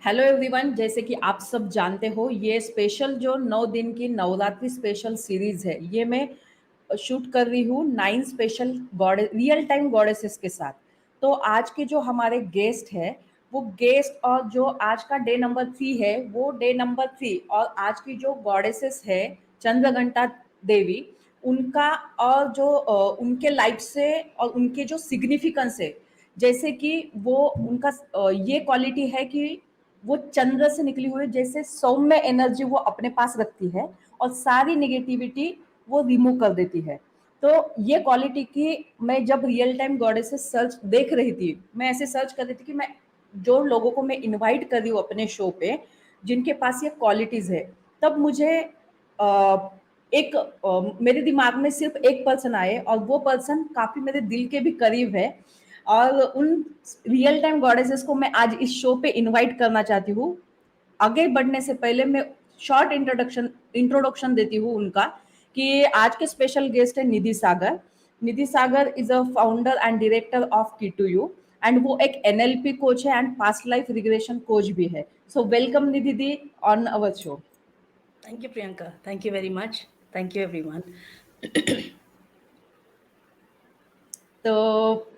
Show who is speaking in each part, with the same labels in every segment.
Speaker 1: Hello everyone, जैसे कि आप सब जानते हो, ये स्पेशल जो 9 दिन की नवरात्रि स्पेशल सीरीज है, ये मैं शूट कर रही हूँ 9 special God real time goddesses के साथ। तो आज के जो हमारे गेस्ट है, वो गेस्ट और जो आज का डे नंबर 3 है, वो डे नंबर 3 और आज की जो गॉडेसेस है चंद्रघंटा देवी, उनका और जो उनके लाइफ से और उनके जो सिग्निफिकेंस है, जैसे कि वो उनका ये क्वालिटी है कि वो चंद्र से निकली हुई जैसे सौम्य एनर्जी वो अपने पास रखती है और सारी नेगेटिविटी वो रिमूव कर देती है। तो ये क्वालिटी की मैं जब रियल टाइम गॉडेस से सर्च देख रही थी, मैं ऐसे सर्च कर रही थी कि मैं जो लोगों को मैं इनवाइट कर रही हूँ अपने शो पे, जिनके पास ये क्वालिटीज है, तब मुझे मेरे दिमाग में सिर्फ एक पर्सन आए और वो पर्सन काफी मेरे दिल के भी करीब है। और उन रियल टाइम गॉडेसेस को मैं आज इस शो पे इनवाइट करना चाहती हूँ। आगे बढ़ने से पहले मैं शॉर्ट इंट्रोडक्शन देती हूँ उनका, कि आज के स्पेशल गेस्ट है Nidhi Sagar. Nidhi Sagar is a founder and director of Key2U, and वो एक एनएलपी कोच है and past life regression coach भी है। सो वेलकम निधि दी on our show.
Speaker 2: Thank you, Priyanka. Thank you very much. Thank you, everyone.
Speaker 1: तो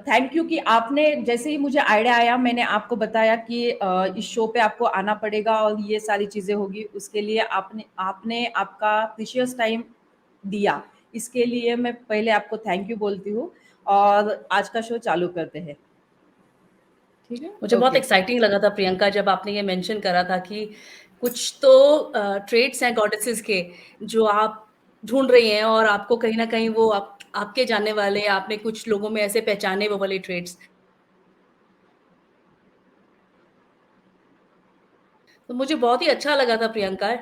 Speaker 1: thank you कि आपने, जैसे ही मुझे आइडिया आया, मैंने आपको बताया कि इस शो पे आपको आना पड़ेगा और ये सारी चीज़ें होगी, उसके लिए आपने आपने आपका प्रीशियस टाइम दिया। इसके लिए मैं पहले आपको थैंक यू बोलती हूँ और आज का शो चालू करते हैं। ठीक है,
Speaker 2: मुझे बहुत
Speaker 1: ओके।
Speaker 2: एक्साइटिंग लगा था प्रियंका जब आपने ये मेंशन करा था कि कुछ तो ट्रेट्स हैं गॉडेसेस के जो आप ढूंढ रही हैं और आपको कहीं ना कहीं वो आपके जानने वाले आपने कुछ लोगों में ऐसे पहचाने वो वाले ट्रेट्स। तो मुझे बहुत ही अच्छा लगा था प्रियंका,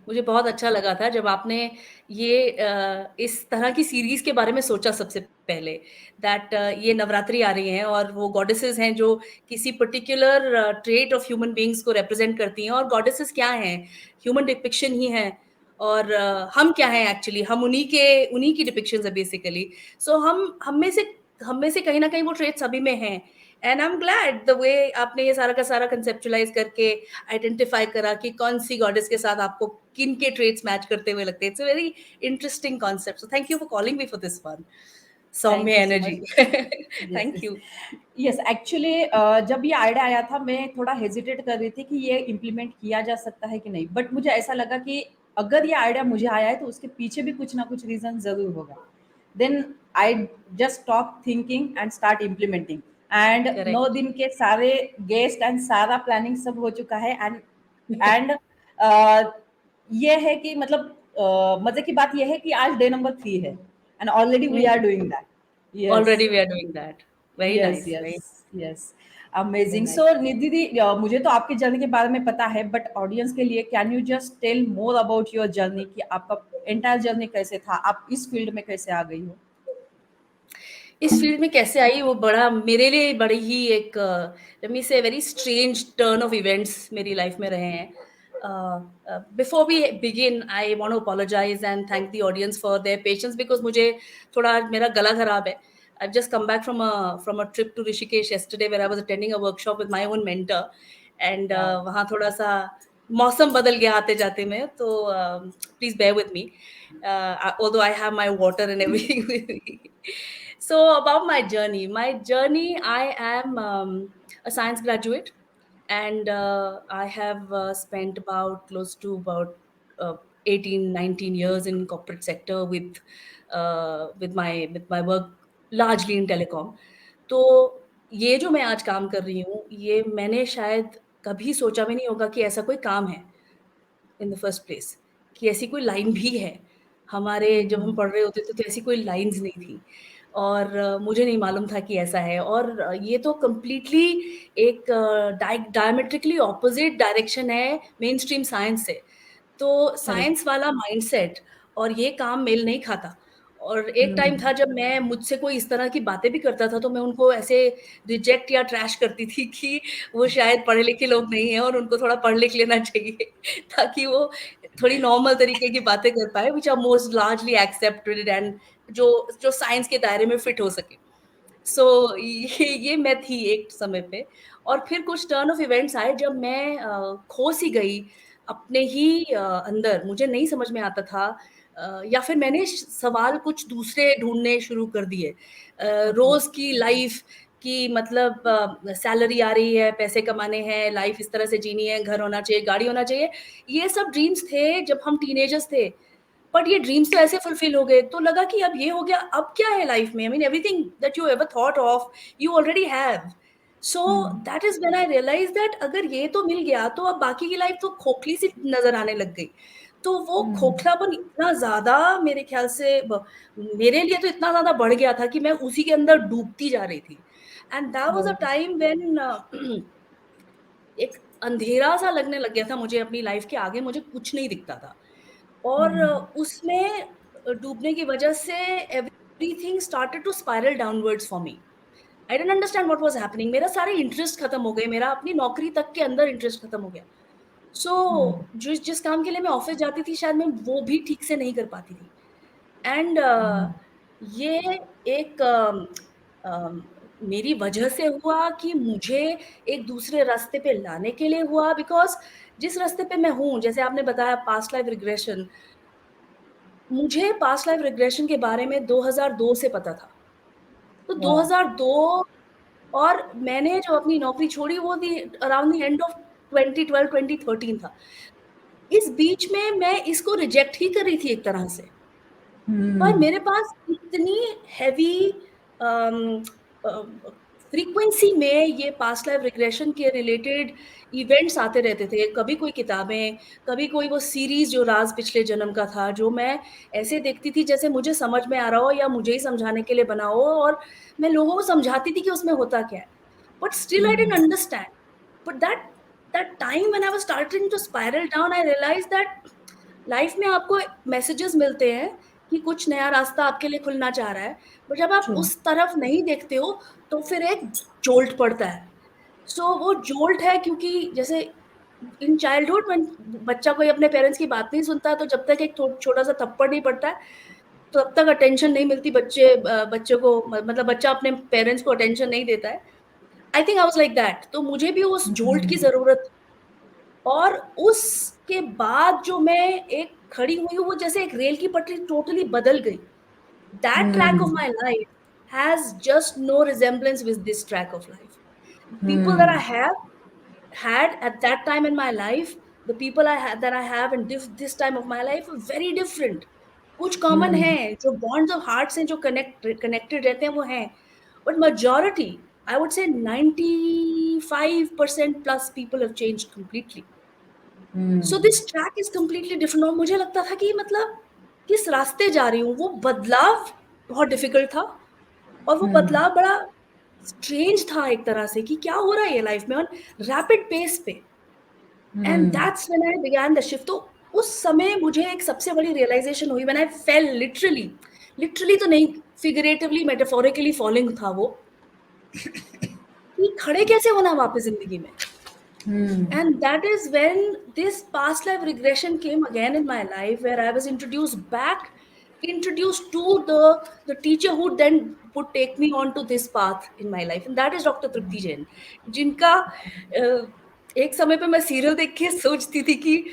Speaker 2: मुझे बहुत अच्छा लगा था जब आपने ये इस तरह की सीरीज के बारे में सोचा सबसे पहले। दैट ये नवरात्रि आ रही हैं और वो गॉडेसेस हैं जो किसी particular trait of human beings को रिप्रेजेंट करती हैं। और गॉडेसेस क्या हैं? ह्यूमन डिपिक्शन ही है। और हम क्या हैं एक्चुअली? हम उन्हीं की डिपिक्शंस है बेसिकली। सो हम में से कहीं ना कहीं वो ट्रेट्स सभी में हैं। And I am glad the way आपने ये सारा का सारा कंसेप्चुलाइज करके आइडेंटिफाई करा कि कौन सी गॉडेस के साथ आपको किन के ट्रेट्स मैच करते हुए लगते हैं। It's a very interesting concept, so thank you for calling me for this one. Saumya
Speaker 1: thank you so
Speaker 2: energy.
Speaker 1: Much. Yes,
Speaker 2: thank you.
Speaker 1: Yes, actually जब ये आइडिया आया था, मैं थोड़ा हेजिटेट कर रही थी कि ये इम्प्लीमेंट किया जा सकता है कि नहीं, बट मुझे ऐसा लगा कि अगर ये आइडिया मुझे आया है तो उसके पीछे भी कुछ ना कुछ रीजन जरूर होगा। Then I just stop thinking and start implementing. And 9 दिन
Speaker 2: करेक्ट।
Speaker 1: के सारे गेस्ट एंड सारा प्लानिंग सब हो चुका है। एंड ये है कि मतलब मजे की बात ये है कि आज डे नंबर 3 है and already we are doing that. Yes,
Speaker 2: already we are doing that. Very
Speaker 1: yes,
Speaker 2: nice,
Speaker 1: yes,
Speaker 2: very
Speaker 1: yes,
Speaker 2: very
Speaker 1: amazing. So
Speaker 2: nice.
Speaker 1: Nidhi दी, मुझे तो आपकी जर्नी के बारे में पता है, बट ऑडियंस के लिए can you just tell more about your journey, कि आपका एंटायर जर्नी कैसे था, आप इस फील्ड में कैसे आ गई हो?
Speaker 2: इस फील्ड में कैसे आई वो बड़ा मेरे लिए बड़ी ही एक let me say very strange turn of events मेरी लाइफ में रहे हैं। Before we begin I want to apologise and thank the audience for their patience because मुझे थोड़ा मेरा गला खराब है। I've just come back from a trip to Rishikesh yesterday where I was attending a workshop with my own mentor and
Speaker 1: वाह।
Speaker 2: वहाँ थोड़ा सा मौसम बदल गया आते जाते में तो please bear with me although I have my water and everything with me. So about my journey, I am a science graduate and I have spent about close to about 18 19 years in corporate sector with my work largely in telecom. तो ये जो मैं आज काम कर रही हूँ ये मैंने शायद कभी सोचा भी नहीं होगा कि ऐसा कोई काम है इन द फर्स्ट प्लेस, कि ऐसी कोई लाइन भी है। हमारे जब हम पढ़ रहे होते थे तो ऐसी कोई लाइन्स नहीं थी और मुझे नहीं मालूम था कि ऐसा है। और ये तो कंप्लीटली एक डायमेट्रिकली ऑपोजिट डायरेक्शन है मेन स्ट्रीम साइंस से। तो
Speaker 1: करेक्ट।
Speaker 2: साइंस वाला माइंडसेट और ये काम मेल नहीं खाता। और एक टाइम था जब मैं मुझसे कोई इस तरह की बातें भी करता था तो मैं उनको ऐसे रिजेक्ट या ट्रैश करती थी कि वो शायद पढ़े लिखे लोग नहीं हैं और उनको थोड़ा पढ़ लिख लेना चाहिए ताकि वो थोड़ी नॉर्मल तरीके की बातें कर पाए, which are most largely accepted and जो जो साइंस के दायरे में फिट हो सके। सो ये मैं थी एक समय पे। और फिर कुछ टर्न ऑफ इवेंट्स आए जब मैं खो सी गई अपने ही अंदर। मुझे नहीं समझ में आता था या फिर मैंने सवाल कुछ दूसरे ढूंढने शुरू कर दिए।
Speaker 1: ओके।
Speaker 2: रोज की लाइफ की मतलब सैलरी आ रही है, पैसे कमाने हैं, लाइफ इस तरह से जीनी है, घर होना चाहिए, गाड़ी होना चाहिए, ये सब ड्रीम्स थे जब हम टीनेजर्स थे। बट ये ड्रीम्स तो ऐसे फुलफिल हो गए, तो लगा कि अब ये हो गया, अब क्या है लाइफ में? I mean everything that you ever thought of you already have. So
Speaker 1: hmm.
Speaker 2: That is when I realise that अगर ये तो मिल गया तो अब बाकी की लाइफ तो खोखली सी नजर आने लग गई। तो वो
Speaker 1: हम्म।
Speaker 2: खोखलापन इतना ज्यादा मेरे ख्याल से मेरे लिए तो इतना ज्यादा बढ़ गया था कि मैं उसी के अंदर डूबती जा रही थी। And that was a
Speaker 1: okay.
Speaker 2: Time when एक अंधेरा सा लगने लग गया था मुझे अपनी लाइफ के आगे, मुझे कुछ नहीं दिखता था। और
Speaker 1: हम्म।
Speaker 2: उसमें डूबने की वजह से everything started to spiral downwards for me. I didn't understand what was happening. मेरा सारे इंटरेस्ट खत्म हो गए, मेरा अपनी नौकरी तक के अंदर इंटरेस्ट खत्म हो गया। सो
Speaker 1: हम्म।
Speaker 2: जिस जिस काम के लिए मैं ऑफिस जाती थी शायद मैं वो भी ठीक से नहीं कर पाती थी। एंड
Speaker 1: हम्म।
Speaker 2: ये एक मेरी वजह से हुआ कि मुझे एक दूसरे रास्ते पे लाने के लिए हुआ, बिकॉज जिस रास्ते पे मैं हूँ, जैसे आपने बताया पास्ट लाइफ रिग्रेशन, मुझे पास्ट लाइफ रिग्रेशन के बारे में 2002 से पता था। तो
Speaker 1: वाह।
Speaker 2: 2002 और मैंने जो अपनी नौकरी छोड़ी वो थी अराउंड द एंड ऑफ 2012 2013 था। इस बीच में मैं इसको रिजेक्ट ही कर रही थी एक तरह से। पर
Speaker 1: हम्म।
Speaker 2: मेरे पास इतनी हेवी फ्रीक्वेंसी में ये पास्ट लाइफ रिग्रेशन के रिलेटेड इवेंट्स आते रहते थे। कभी कोई किताबें, कभी कोई वो सीरीज जो राज पिछले जन्म का था, जो मैं ऐसे देखती थी जैसे मुझे समझ में आ रहा हो या मुझे ही समझाने के लिए बना हो, और मैं लोगों को समझाती थी कि उसमें होता क्या है। But still I
Speaker 1: hmm.
Speaker 2: Didn't understand. But that time when I was starting to spiral down, I realised that life में आपको मैसेजेस मिलते हैं कि कुछ नया रास्ता आपके लिए खुलना चाह रहा है, बट जब आप
Speaker 1: ट्रू।
Speaker 2: उस तरफ नहीं देखते हो तो फिर एक जोल्ट पड़ता है। सो वो जोल्ट है क्योंकि जैसे इन चाइल्डहुड में बच्चा कोई अपने पेरेंट्स की बात नहीं सुनता, तो जब तक एक छोटा सा थप्पड़ नहीं पड़ता है तो तब तक अटेंशन नहीं मिलती बच्चे को, मतलब बच्चा अपने पेरेंट्स को अटेंशन नहीं देता है। I think I was like that. तो मुझे भी उस जोल्ट की
Speaker 1: हम्म।
Speaker 2: जरूरत, और उसके बाद जो मैं एक खड़ी हुई हूँ, वो जैसे एक रेल की पटरी टोटली बदल गई। That track of
Speaker 1: hmm.
Speaker 2: My life has just no resemblance with this track of life. People that
Speaker 1: hmm.
Speaker 2: I have had at that time in my life, the people I had that I have in this time of my life are very different. कुछ common
Speaker 1: हम्म।
Speaker 2: है, जो bonds of hearts हैं, जो connected रहते हैं, वो हैं। But majority, I would say 95% plus people have changed completely. So
Speaker 1: hmm.
Speaker 2: This track is completely different. और मुझे लगता था कि मतलब किस रास्ते जा रही हूँ, वो बदलाव बहुत डिफिकल्ट था। और वो
Speaker 1: हम्म।
Speaker 2: बदलाव बड़ा स्ट्रेंज था एक तरह से कि क्या हो रहा है ये लाइफ में, और रैपिड पेस पे। And
Speaker 1: hmm.
Speaker 2: That's when I began the shift. तो उस समय मुझे एक सबसे बड़ी रियलाइजेशन हुई when I fail literally, literally तो नहीं, फिगरेटिवली मेटाफोरिकली फॉलिंग था वो, कि खड़े कैसे होना वापस जिंदगी में।
Speaker 1: हम्म।
Speaker 2: And that is when this past life regression came again in my life, where I was introduced to the teacher who then would take me on to this path in my life, and that is Dr. Tripti Jain, जिनका एक समय पे मैं serial देख के सोचती थी कि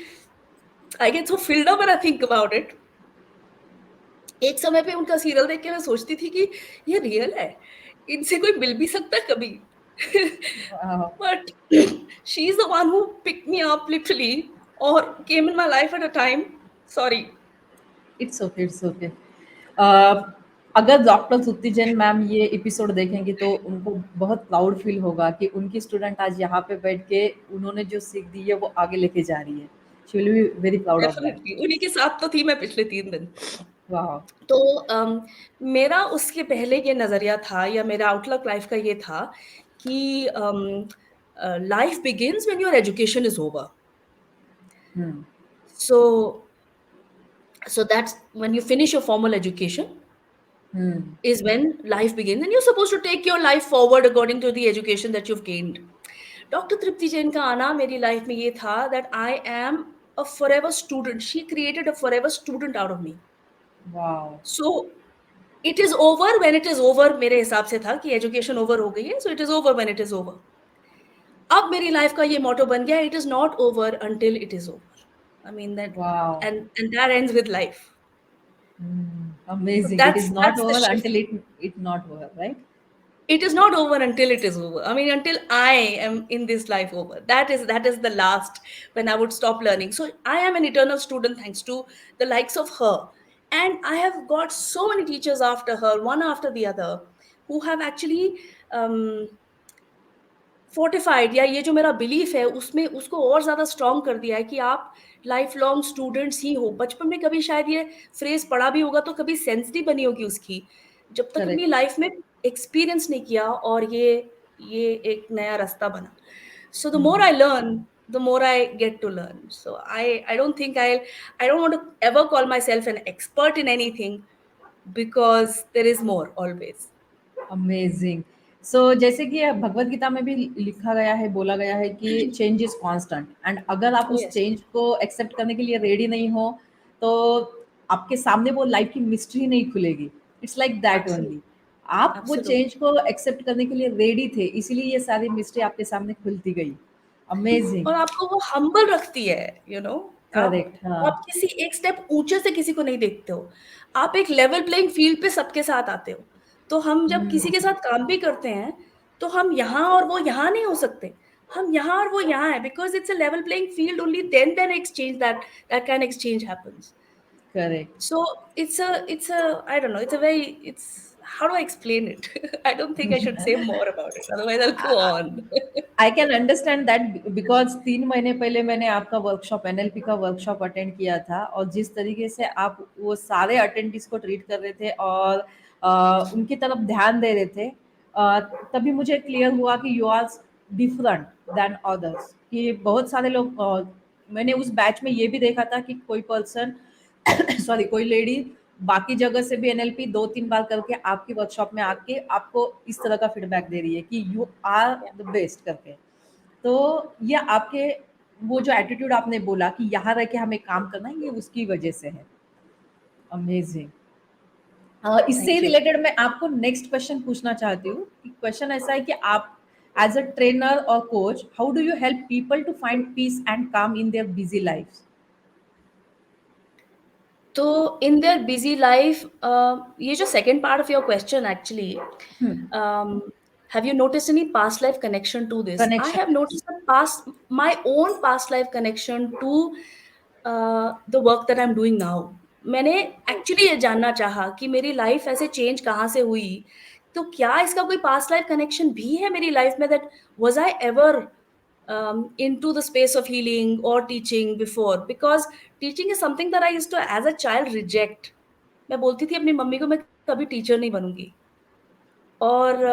Speaker 2: I get so filled up when I think about it. एक समय पे उनका सीरियल देख के मैं सोचती थी कि ये रियल है, इनसे कोई मिल भी सकता है कभी। But she's the one who picked me up literally, or came in my life at a time. Sorry.
Speaker 1: It's okay, it's okay. अगर डॉक्टर तृप्ति जैन मैम ये एपिसोड देखेंगी तो उनको बहुत प्राउड फील होगा कि उनकी स्टूडेंट आज यहाँ पे बैठ के उन्होंने जो सीख दी है वो आगे लेके जा रही है। She will be very proud of that.
Speaker 2: Definitely उन्हीं के साथ तो थी मैं पिछले 3 दिन।
Speaker 1: वाह।
Speaker 2: तो मेरा उसके पहले ये नजरिया था, या मेरा आउटलुक लाइफ का ये था कि life begins when your education is over.
Speaker 1: Hmm.
Speaker 2: So so that's when you finish your formal education
Speaker 1: hmm.
Speaker 2: is when life begins, and you're supposed to take your life forward according to the education that you've gained. Doctor Tripti Jain का आना मेरी life में ये था that I am a forever student. She created a forever student out of me.
Speaker 1: वाह।
Speaker 2: So it is over when it is over, मेरे हिसाब से था कि एजुकेशन ओवर हो गई है, सो it is over when it is over. अब मेरी लाइफ का ये मोटो बन गया, it is not over until it is over. I mean that,
Speaker 1: wow,
Speaker 2: and that ends with life. So
Speaker 1: amazing, it is not
Speaker 2: that's the
Speaker 1: over
Speaker 2: shift.
Speaker 1: Until it not over, right?
Speaker 2: It is not over until it is over. I mean, until I am in this life over. That is the last when I would stop learning. So I am an eternal student thanks to the likes of her. And I have got so many teachers after her, one after the other, who have actually um, fortified, या ये जो मेरा belief है उसमें उसको और ज़्यादा strong कर दिया है कि आप लाइफ लॉन्ग स्टूडेंट्स ही हो। बचपन में कभी शायद ये फ्रेज़ पढ़ा भी होगा तो कभी सेंस नहीं बनी होगी उसकी, जब तक अपनी
Speaker 1: करेक्ट।
Speaker 2: लाइफ में एक्सपीरियंस नहीं किया और ये एक नया रास्ता बना। So the more I learn, the more I get to learn. So I don't think I don't want to ever call myself an expert in anything, because there is more always.
Speaker 1: Amazing. So जैसे कि भगवत गीता में भी लिखा गया है, बोला गया है कि चेंज इज कांस्टेंट, एंड अगर आप
Speaker 2: ओह
Speaker 1: उस
Speaker 2: यस,
Speaker 1: चेंज को एक्सेप्ट करने के लिए रेडी नहीं हो, तो आपके सामने वो लाइफ की मिस्ट्री नहीं खुलेगी। It's like that only.
Speaker 2: Absolutely,
Speaker 1: आप वो चेंज
Speaker 2: एब्सोल्युटली।
Speaker 1: को एक्सेप्ट करने के लिए रेडी थे, इसीलिए ये सारी मिस्ट्री आपके सामने खुलती गई। अमेजिंग।
Speaker 2: और आपको वो हम्बल रखती है, आप
Speaker 1: करेक्ट, हाँ।
Speaker 2: आप किसी एक स्टेप ऊँचे से किसी को नहीं देखते हो। आप एक लेवल प्लेइंग फील्ड पे सबके साथ आते हो। तो हम जब किसी के साथ काम भी करते हैं, तो हम यहाँ और वो यहाँ नहीं हो सकते। हम यहाँ और वो यहाँ हैं, because it's a level playing field, only then exchange that kind exchange happens.
Speaker 1: Correct.
Speaker 2: So it's a I don't know, it's a very it's how do I explain it? I don't think I should say more about it, otherwise I'll go on.
Speaker 1: I can understand that, because 3 महीने पहले मैंने आपका workshop, NLP का workshop attend किया था, और जिस तरीके से आप वो सारे अटेंडीज को ट्रीट कर रहे थे और उनकी तरफ ध्यान दे रहे थे, तभी मुझे क्लियर हुआ कि you are different than others. कि बहुत सारे लोग, मैंने उस बैच में ये भी देखा था कि कोई पर्सन सॉरी, कोई लेडी बाकी जगह से भी एनएलपी 2-3 बार करके आपकी वर्कशॉप में आके आपको इस तरह का फीडबैक दे रही है कि you are
Speaker 2: Yeah,
Speaker 1: the best करके। तो ये आपके, वो जो एटीट्यूड आपने बोला कि यहाँ रह के हमें काम करना है, ये उसकी वजह से है। अमेजिंग। इससे
Speaker 2: thank you.
Speaker 1: रिलेटेड मैं आपको नेक्स्ट क्वेश्चन पूछना चाहती हूँ। क्वेश्चन ऐसा है कि आप एज अ ट्रेनर और coach, how do you help people to find peace and calm in their busy life?
Speaker 2: So in their busy life, ये जो second part of your question actually, um, have you noticed any past life connection to this? I
Speaker 1: connection.
Speaker 2: have noticed my own past life connection to the work that I'm doing now. मैंने actually ये जानना चाहा कि मेरी life ऐसे change कहाँ से हुई, तो क्या इसका कोई पास्ट लाइफ कनेक्शन भी है मेरी लाइफ में, that was I ever into the space of healing or teaching before, because teaching is something that I used to as a child reject. मैं बोलती थी अपनी मम्मी को मैं कभी टीचर नहीं बनूंगी। और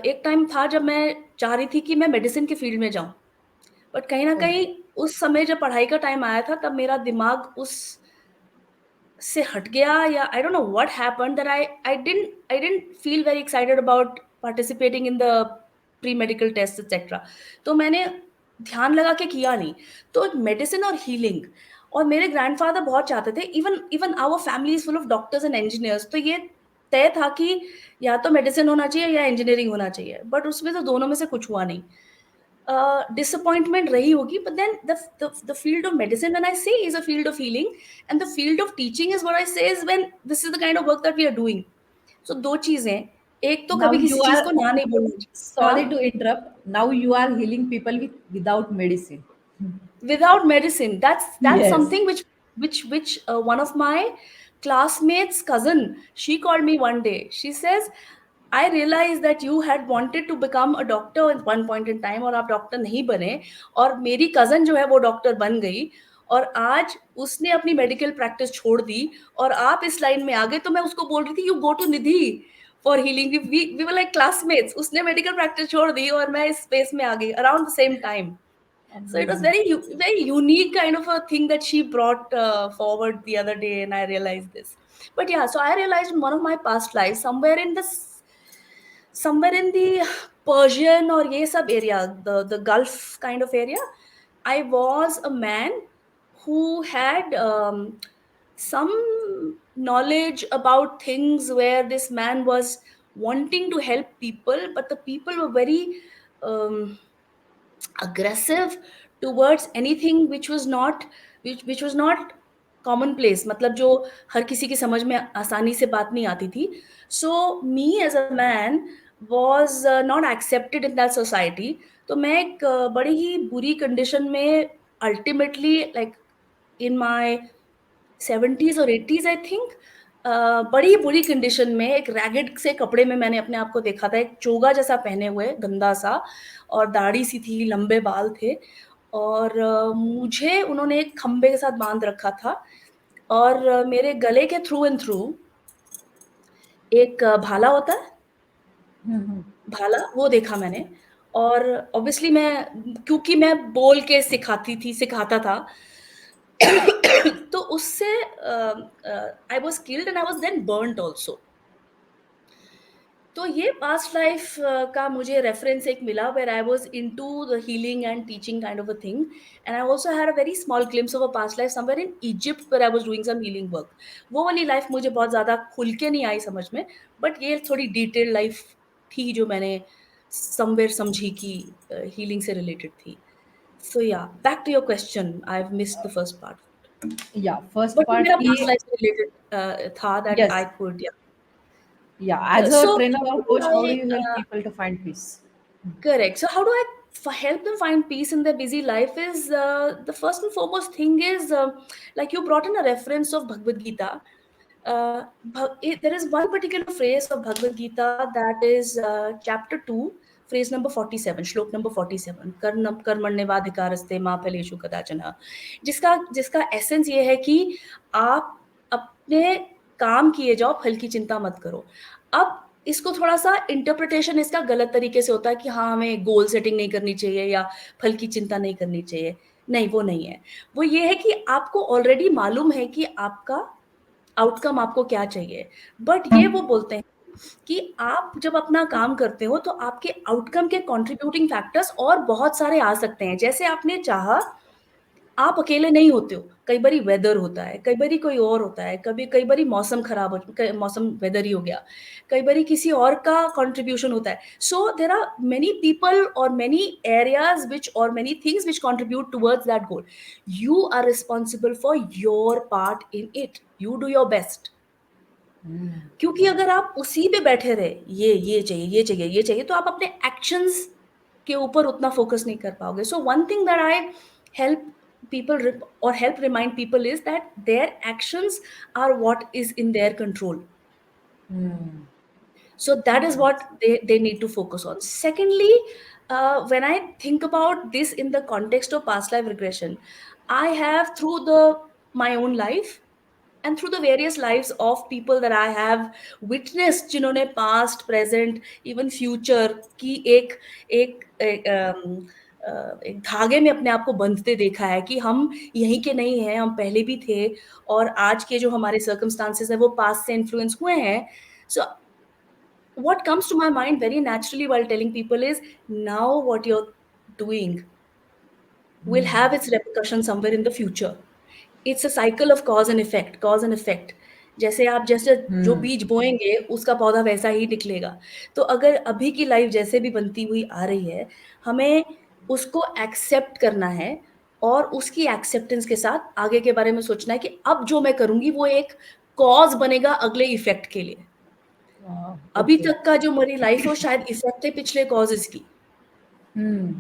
Speaker 2: एक टाइम था जब मैं चाह रही थी कि मैं मेडिसिन के फील्ड में जाऊं, बट कहीं ना कहीं उस समय जब पढ़ाई का टाइम आया था तब मेरा दिमाग उस से हट गया, या I don't know what happened that I didn't feel very excited about participating in the pre medical test etcetera. तो मैंने ध्यान लगा के किया नहीं। तो मेडिसिन और हीलिंग, और मेरे ग्रैंडफादर बहुत चाहते थे, even even our family is full of doctors and engineers, तो ये तय था कि या तो मेडिसिन होना चाहिए या इंजीनियरिंग होना चाहिए, बट उसमें से दोनों में से कुछ हुआ नहीं। डिसअपॉइंटमेंट रही होगी, but then the field of medicine when I say is a field of healing, and the field of teaching is what I say is when this is the kind of work that we are doing. So 2 चीज़ें, एक तो
Speaker 1: now
Speaker 2: कभी किसी
Speaker 1: you
Speaker 2: cheese
Speaker 1: are,
Speaker 2: को ना नहीं बोलना।
Speaker 1: Sorry
Speaker 2: हाँ?
Speaker 1: To interrupt, now you are healing people without medicine.
Speaker 2: Without medicine, that's
Speaker 1: yes.
Speaker 2: something which one of my classmates cousin, she called me one day, she says, I realized that you had wanted to become a doctor at one point in time और आप doctor नहीं बने, और मेरी cousin जो है वो doctor बन गई, और आज उसने अपनी मेडिकल प्रैक्टिस छोड़ दी और आप इस लाइन में आ गए। तो मैं उसको बोल रही थी you go to Nidhi for healing, we were like classmates, उसने मेडिकल प्रैक्टिस छोड़ दी और मैं इस स्पेस में आ गई around the same time. So it was
Speaker 1: amazing.
Speaker 2: very unique kind of a thing that she brought forward the other day, and I realized this. But yeah, so I realized in one of my past lives, somewhere in the Persian or ye sab area, the Gulf kind of area, I was a man who had some knowledge about things where this man was wanting to help people, but the people were very um, aggressive towards anything which was not commonplace, मतलब जो हर किसी की समझ में आसानी से बात नहीं आती थी. So me as a man was not accepted in that society. तो मैं एक बड़ी ही बुरी कंडीशन में ultimately like in my 70s और 80s आई थिंक बड़ी बुरी कंडीशन में एक रैगेड से कपड़े में मैंने अपने आप को देखा था, एक चोगा जैसा पहने हुए गंदा सा, और दाढ़ी सी थी, लंबे बाल थे, और मुझे उन्होंने एक खंबे के साथ बांध रखा था, और मेरे गले के थ्रू एंड थ्रू एक भाला होता है, भाला वो देखा मैंने. और ऑब्वियसली मैं, क्योंकि मैं बोल के सिखाता था, तो उससे I was killed and I was then burned also. तो ये पास्ट लाइफ का मुझे रेफरेंस एक मिला where I was into the healing and teaching kind of a thing, and I also had a very small glimpse of a past life somewhere in Egypt where I was doing some healing work. वो वाली life मुझे बहुत ज़्यादा खुल के नहीं आई समझ में, बट ये थोड़ी डिटेल्ड लाइफ थी जो मैंने समवेयर समझी कि हीलिंग से रिलेटेड थी. So yeah back to your question, I have missed the first part.
Speaker 1: Yeah first
Speaker 2: but ये
Speaker 1: पार्ट
Speaker 2: मेरा
Speaker 1: की.
Speaker 2: पास्ट लाइफ से रिलेटेड था that
Speaker 1: yes.
Speaker 2: I could yeah.
Speaker 1: Yeah, as a
Speaker 2: So
Speaker 1: trainer
Speaker 2: how
Speaker 1: or
Speaker 2: do
Speaker 1: coach, how do
Speaker 2: I
Speaker 1: you help people to find peace?
Speaker 2: correct. So how do I help them find peace in their busy life is the first and foremost thing is like you brought in a reference of Bhagavad Gita. There is one particular phrase of Bhagavad Gita that is chapter 2, phrase number 47, श्लोक number 47, कर्मण्येवाधिकारस्ते मा फलेषु कदाचन, जिसका essence ये है कि आप अपने काम किए जाओ, फल की चिंता मत करो. अब इसको थोड़ा-सा इंटरप्रिटेशन इसका गलत तरीके से होता है कि हाँ, हमें गोल सेटिंग नहीं करनी चाहिए या फल की चिंता नहीं करनी चाहिए. नहीं, वो नहीं है. वो ये है कि आपको ऑलरेडी मालूम है कि आपका आउटकम आपको क्या चाहिए. बट ये वो बोलते हैं कि आप जब अपना काम करते हो तो आपके आउटकम के कंट्रीब्यूटिंग फैक्टर्स और बहुत सारे आ सकते हैं. जैसे आपने चाहा, आप अकेले नहीं होते हो. कई बारी वेदर होता है, कई बारी कोई और होता है, कई बारी मौसम खराब हो, मौसम वेदर ही हो गया. कई बारी किसी और का कंट्रीब्यूशन होता है. So there are many people और मेनी एरियाज़ व्हिच और many things which contribute towards that goal. You are responsible for your part in it. You do your best. क्योंकि अगर आप उसी पे बैठे रहे, ये चाहिए, ये चाहिए, ये चाहिए, तो आप अपने एक्शंस के ऊपर उतना फोकस नहीं कर पाओगे. So one thing that I help people or help remind people is that their actions are what is in their control. So that is what they need to focus on. Secondly, when I think about this in the context of past life regression, I have through my own life and through the various lives of people that I have witnessed, जिन्होंने past, present, even future की एक धागे में अपने आप को बंधते देखा है कि हम यहीं के नहीं हैं, हम पहले भी थे, और आज के जो हमारे circumstances हैं वो past से influence हुए हैं. So what comes to my mind very naturally while telling people is now what you're doing will have its repercussion somewhere in the future. It's a cycle of cause and effect, cause and effect. जैसे जो बीज बोएँगे, उसका पौधा वैसा ही निकलेगा. तो अगर अभी की लाइफ़ जैसे भी बनती हुई आ रही है, हमें उसको एक्सेप्ट करना है और उसकी एक्सेप्टेंस के साथ आगे के बारे में सोचना है कि अब जो मैं करूँगी वो एक कॉज़ बनेगा अगले इफ़ेक्ट के लिए. अभी
Speaker 1: Okay.
Speaker 2: तक का जो मेरी लाइफ़ है वो शायद इफ़ेक्ट है पिछले कॉज़ेज़ की.
Speaker 1: Right.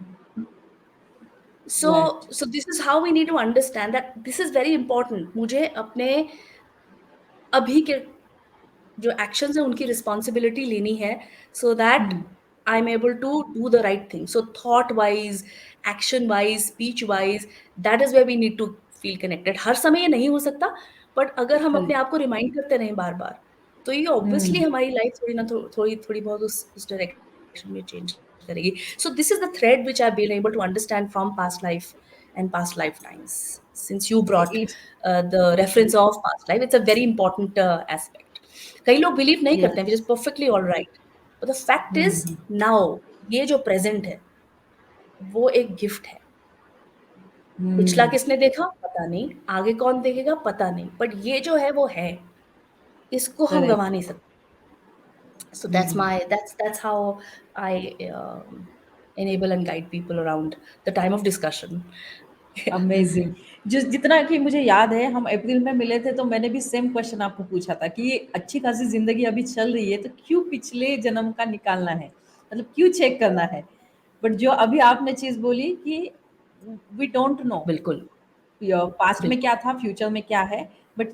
Speaker 2: So this is how we need to understand that this is very important. मुझे अपने अभी के जो एक्शंस हैं उनकी रिस्पॉन्सिबिलिटी लेनी है, so that I am able to do the right thing. So thought wise, action wise, speech wise, that is where we need to feel connected. हर समय ये नहीं हो सकता, बट अगर हम अपने
Speaker 1: Correct.
Speaker 2: आप को रिमाइंड करते रहें बार बार, तो ये ऑब्वियसली हमारी लाइफ थोड़ी ना थोड़ी थोड़ी बहुत उस डायरेक्शन में चेंज करेगी. So this is the thread which I been able to understand from past life and past lifetimes. Since you brought
Speaker 1: It's
Speaker 2: the reference of past life, it's a very important aspect. कई लोग believe नहीं
Speaker 1: yes.
Speaker 2: करते हैं, which is perfectly all right. But the fact is now ये जो present है वो एक गिफ्ट है. पिछला किसने देखा पता नहीं, आगे कौन देखेगा पता नहीं, बट ये जो है वो है. इसको हम
Speaker 1: करेक्ट।
Speaker 2: गँवा नहीं सकते। So that's how I enable and guide people around the time of discussion.
Speaker 1: Amazing. जिस जितना कि मुझे याद है, हम अप्रैल में मिले थे तो मैंने भी सेम क्वेश्चन आपको पूछा था कि ये अच्छी खासी जिंदगी अभी चल रही है तो क्यों पिछले जन्म का निकालना है, मतलब क्यों चेक करना है। बट जो अभी आपने चीज बोली कि वी डोंट नो
Speaker 2: बिल्कुल,
Speaker 1: पास्ट में
Speaker 2: बिल्कुल।
Speaker 1: क्या था, फ्यूचर में क्या है, but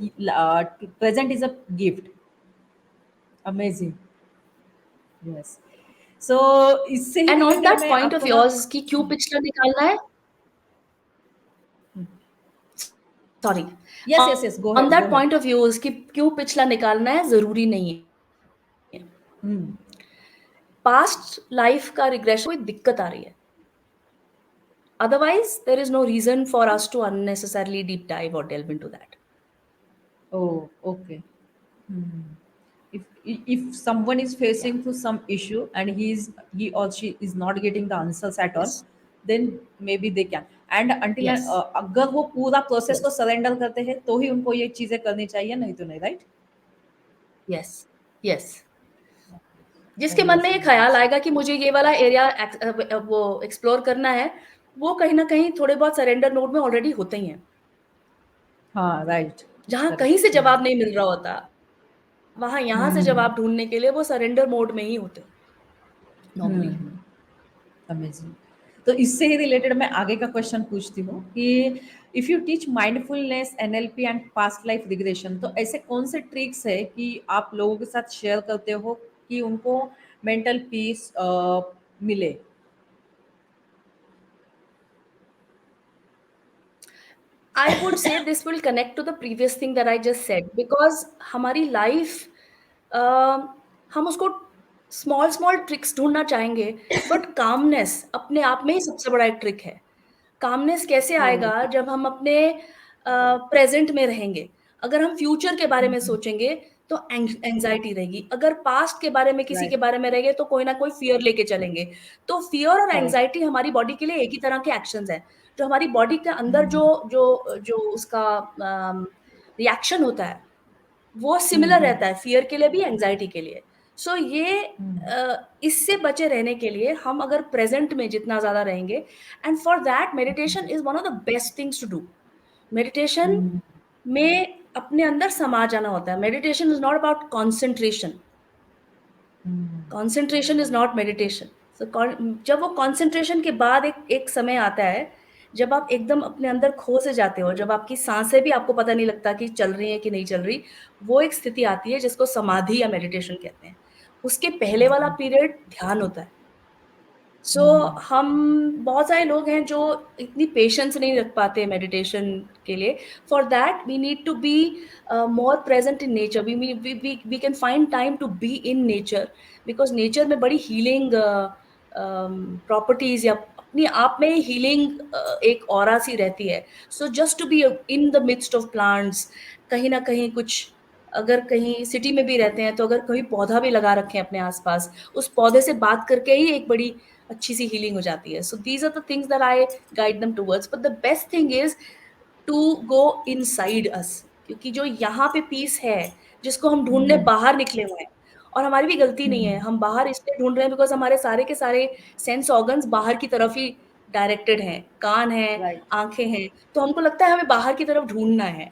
Speaker 1: present is a gift. Amazing. Yes. So इससे ही
Speaker 2: एंड ऑन
Speaker 1: रिलेटेड
Speaker 2: दैट
Speaker 1: मैं
Speaker 2: पॉइंट ऑफ
Speaker 1: आपको ना।
Speaker 2: योर्स कि क्यों पिछला निकालना है, sorry,
Speaker 1: yes yes yes, go
Speaker 2: on
Speaker 1: head go
Speaker 2: that
Speaker 1: head.
Speaker 2: Point of views कि क्यों पिछला निकालना है, ज़रूरी नहीं है।
Speaker 1: हम्म।
Speaker 2: पास्ट लाइफ का रिग्रेशन कोई दिक्कत आ रही है। Otherwise, there is no reason for us to unnecessarily deep dive or delve into that.
Speaker 1: Oh, okay. Hmm. If someone is
Speaker 2: Yeah.
Speaker 1: facing through some issue and he or she is not getting the answers at all,
Speaker 2: Yes.
Speaker 1: then maybe they can. And until
Speaker 2: Yes.
Speaker 1: अगर वो पूरा process को
Speaker 2: Yes.
Speaker 1: Surrender करते हैं तो ही उनको ये चीजें करनी चाहिए, नहीं तो नहीं, राइट।
Speaker 2: Yes. Yes. जिसके मन में ये
Speaker 1: अमेजिंग।
Speaker 2: ख़्याल आएगा कि मुझे ये वाला एरिया वो एक्सप्लोर करना है, वो कहीं न कहीं थोड़े बहुत सरेंडर मोड में ऑलरेडी होते ही हैं।
Speaker 1: हाँ, राइट।
Speaker 2: जहाँ कहीं से
Speaker 1: करेक्ट।
Speaker 2: जवाब नहीं मिल रहा होता, वहाँ यहाँ से
Speaker 1: हम्म।
Speaker 2: जवाब ढूँढने के लिए वो सरेंडर मोड में ही होते हैं, नॉर्मली।
Speaker 1: हम्म। अमेजिंग। तो इससे ही रिलेटेड मैं आगे का क्वेश्चन पूछती हूँ कि if you teach mindfulness, NLP and past life regression, तो ऐसे कौन से ट्रिक्स है कि आप लोगों के साथ शेयर करते हो कि उनको मेंटल पीस मिले।
Speaker 2: I would say this will connect to the previous thing that I just said because हमारी लाइफ हम उसको स्मॉल स्मॉल ट्रिक्स ढूंढना चाहेंगे बट कामनेस अपने आप में ही सबसे बड़ा एक ट्रिक है। कामनेस कैसे आएगा
Speaker 1: ओके।
Speaker 2: जब हम अपने प्रेजेंट में रहेंगे। अगर हम फ्यूचर के बारे में सोचेंगे तो एंजाइटी रहेगी। अगर पास्ट के बारे में किसी के
Speaker 1: राइट।
Speaker 2: बारे में रहेंगे तो कोई ना कोई फियर लेके चलेंगे। तो फियर और
Speaker 1: करेक्ट।
Speaker 2: एंजाइटी हमारी बॉडी के लिए एक ही तरह के एक्शंस हैं। जो हमारी बॉडी के अंदर जो जो जो उसका रिएक्शन होता है वो सिमिलर रहता है फियर के लिए भी एंजाइटी के लिए। सो ये इससे बचे रहने के लिए हम अगर प्रेजेंट में जितना ज्यादा रहेंगे and for that meditation is one of the best things to do. Meditation में अपने अंदर समा जाना होता है। Meditation is not about concentration. Concentration is not meditation. So जब वो कॉन्सेंट्रेशन के बाद एक एक समय आता है जब आप एकदम अपने अंदर खो से जाते हो, जब आपकी सांसें भी आपको पता नहीं लगता कि चल रही है कि नहीं चल रही, वो एक स्थिति आती है जिसको समाधि या मेडिटेशन कहते हैं। उसके पहले वाला पीरियड ध्यान होता है। सो हम बहुत सारे लोग हैं जो इतनी पेशेंस नहीं रख पाते मेडिटेशन के लिए। For that we need to be more present in nature. We can find time to be in nature because nature में बड़ी हीलिंग प्रॉपर्टीज या अपनी आप में हीलिंग एक ऑरा सी रहती है। So just to be in the midst of plants, कहीं ना कहीं कुछ, अगर कहीं सिटी में भी रहते हैं तो अगर कोई पौधा भी लगा रखे हैं अपने आसपास, उस पौधे से बात करके ही एक बड़ी अच्छी सी हीलिंग हो जाती है। So these are the things that I guide them towards. But the best thing is to go inside us, क्योंकि जो यहाँ पे पीस है जिसको हम ढूंढने बाहर निकले हुए हैं, और हमारी भी गलती नहीं है, हम बाहर इसलिए ढूंढ रहे हैं बिकॉज हमारे सारे के सारे सेंस ऑर्गन्स बाहर की तरफ ही डायरेक्टेड हैं। कान है,
Speaker 1: राइट।
Speaker 2: आंखें हैं, तो हमको लगता है हमें बाहर की तरफ ढूंढना है।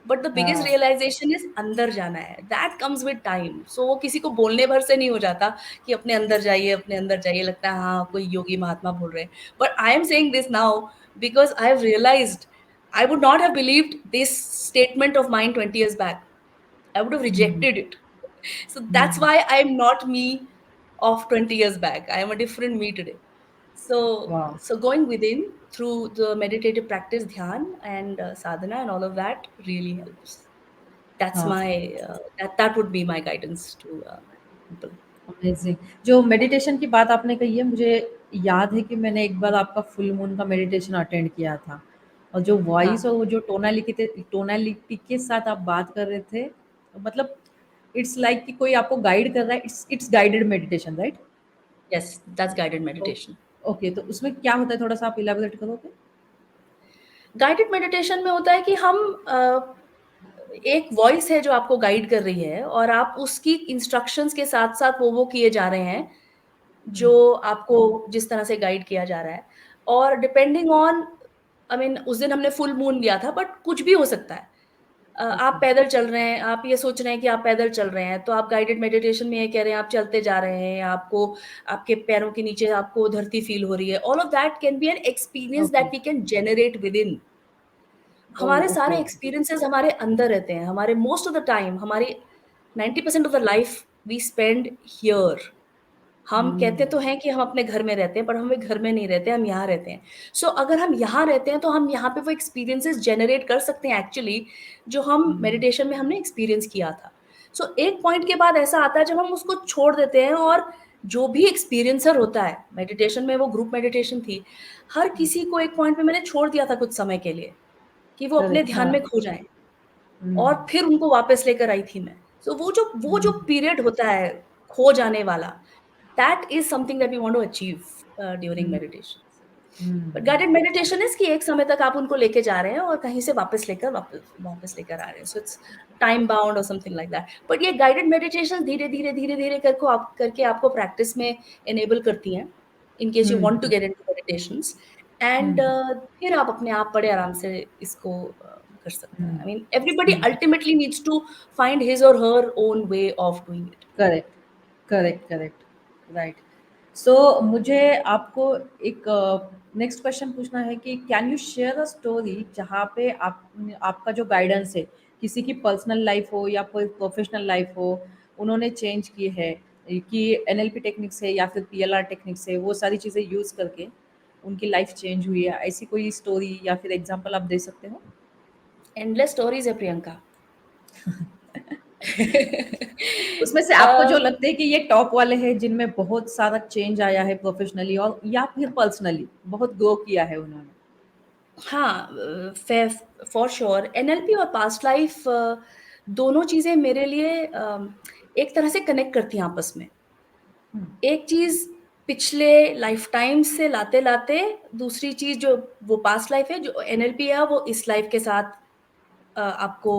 Speaker 2: बट द बिगेस्ट
Speaker 1: हाँ।
Speaker 2: रियलाइजेशन इज अंदर जाना है। That comes with time. So वो किसी को बोलने भर से नहीं हो जाता कि अपने अंदर जाइए, अपने अंदर जाइए। लगता है हाँ कोई योगी महात्मा बोल रहे हैं। But I am saying this now because I have realised I would not have believed this statement of mine 20 years back. I would have rejected it. So that's why I'm not me of 20 years back. I am a different me today.
Speaker 1: वाह।
Speaker 2: So going within through the meditative practice, dhyan and sadhana and all of that really helps. That's
Speaker 1: हाँ।
Speaker 2: my that would be my guidance to people.
Speaker 1: Amazing. जो meditation की बात आपने कही है, मुझे याद है कि मैंने एक बार आपका फुल मून का मेडिटेशन अटेंड किया था, और जो वॉइस और
Speaker 2: हाँ,
Speaker 1: वो जो टोनालिटी के साथ आप बात कर रहे थे, मतलब इट्स लाइक कि कोई आपको गाइड कर रहा है। It's guided meditation, right.
Speaker 2: yes, that's guided meditation.
Speaker 1: Okay, तो उसमें क्या होता है, थोड़ा सा आप इलाबोरेट करोगे।
Speaker 2: गाइडेड मेडिटेशन में होता है कि हम एक वॉइस है जो आपको गाइड कर रही है और आप उसकी इंस्ट्रक्शंस के साथ-साथ वो किए जा रहे हैं, जो आपको जिस तरह से गाइड किया जा रहा है। और डिपेंडिंग ऑन आई मीन उस दिन हमने फुल मून लिया था बट कुछ भी हो सकता है। आप
Speaker 1: ओके,
Speaker 2: पैदल चल रहे हैं, आप ये सोच रहे हैं कि आप पैदल चल रहे हैं, तो आप गाइडेड मेडिटेशन में ये कह रहे हैं आप चलते जा रहे हैं, आपको आपके पैरों के नीचे आपको धरती फ़ील हो रही है। All of that can be an experience
Speaker 1: okay,
Speaker 2: that we can generate within.
Speaker 1: Oh!
Speaker 2: हमारे
Speaker 1: ओके,
Speaker 2: सारे
Speaker 1: ओके।
Speaker 2: एक्सपीरियंसेस हमारे अंदर रहते हैं। हमारे मोस्ट ऑफ द टाइम हमारी 90% of the life we spend here. हम कहते तो हैं कि हम अपने घर में रहते हैं, पर हम एक घर में नहीं रहते, हम यहाँ रहते हैं। सो अगर हम यहाँ रहते हैं, तो हम यहाँ पे वो एक्सपीरियंसेस जनरेट कर सकते हैं एक्चुअली, जो हम मेडिटेशन में हमने एक्सपीरियंस किया था। सो एक पॉइंट के बाद ऐसा आता है जब हम उसको छोड़ देते हैं और जो भी एक्सपीरियंसर होता है, मेडिटेशन में वो ग्रुप मेडिटेशन थी, हर किसी को एक पॉइंट पे मैंने छोड़ दिया था कुछ समय के लिए, कि वो अपने
Speaker 1: करेक्ट,
Speaker 2: ध्यान
Speaker 1: हाँ।
Speaker 2: में खो जाएँ।
Speaker 1: हुँ,
Speaker 2: और फिर उनको वापस लेकर आई थी मैं। सो वो जो पीरियड होता है खो जाने वाला, that is something that we want to achieve during
Speaker 1: hmm,
Speaker 2: meditation.
Speaker 1: Hmm,
Speaker 2: but guided meditation is कि एक समय तक आप उनको लेके जा रहे हैं और कहीं से वापस लेकर आ रहे हैं। So it's time bound or something like that. But ये गाइडेड मेडिटेशन धीरे-धीरे, धीरे-धीरे करके आपको प्रैक्टिस में इनेबल करती हैं, in case you
Speaker 1: hmm,
Speaker 2: want to get into meditations and
Speaker 1: hmm,
Speaker 2: फिर आप अपने आप बड़े आराम से इसको कर सकते हैं।
Speaker 1: Hmm,
Speaker 2: I mean everybody
Speaker 1: hmm.
Speaker 2: Ultimately needs to find his or her own way of doing it.
Speaker 1: Correct, correct, correct, right. So मुझे आपको एक नेक्स्ट क्वेश्चन पूछना है कि can you share a story जहाँ पे आपका जो गाइडेंस है, किसी की पर्सनल लाइफ हो या कोई प्रोफेशनल लाइफ हो, उन्होंने चेंज की है कि एनएलपी टेक्निक से या फिर पीएलआर टेक्निक से वो सारी चीज़ें यूज़ करके उनकी लाइफ चेंज हुई है, ऐसी कोई स्टोरी या फिर एग्जांपल आप दे सकते हो?
Speaker 2: एंडलेस स्टोरीज़ है प्रियंका।
Speaker 1: उसमें से आपको जो
Speaker 2: अ,
Speaker 1: लगता है कि ये टॉप वाले हैं जिनमें बहुत सारा चेंज आया है प्रोफेशनली और या फिर पर्सनली बहुत ग्रो किया है उन्होंने?
Speaker 2: हाँ, फॉर श्योर एनएलपी और पास्ट लाइफ दोनों चीज़ें मेरे लिए एक तरह से कनेक्ट करती हैं आपस में।
Speaker 1: हुँ,
Speaker 2: एक चीज़ पिछले लाइफ़टाइम से लाते-लाते दूसरी चीज़ जो वो पास्ट लाइफ़ है, जो एनएलपी है वो इस लाइफ़ के साथ आपको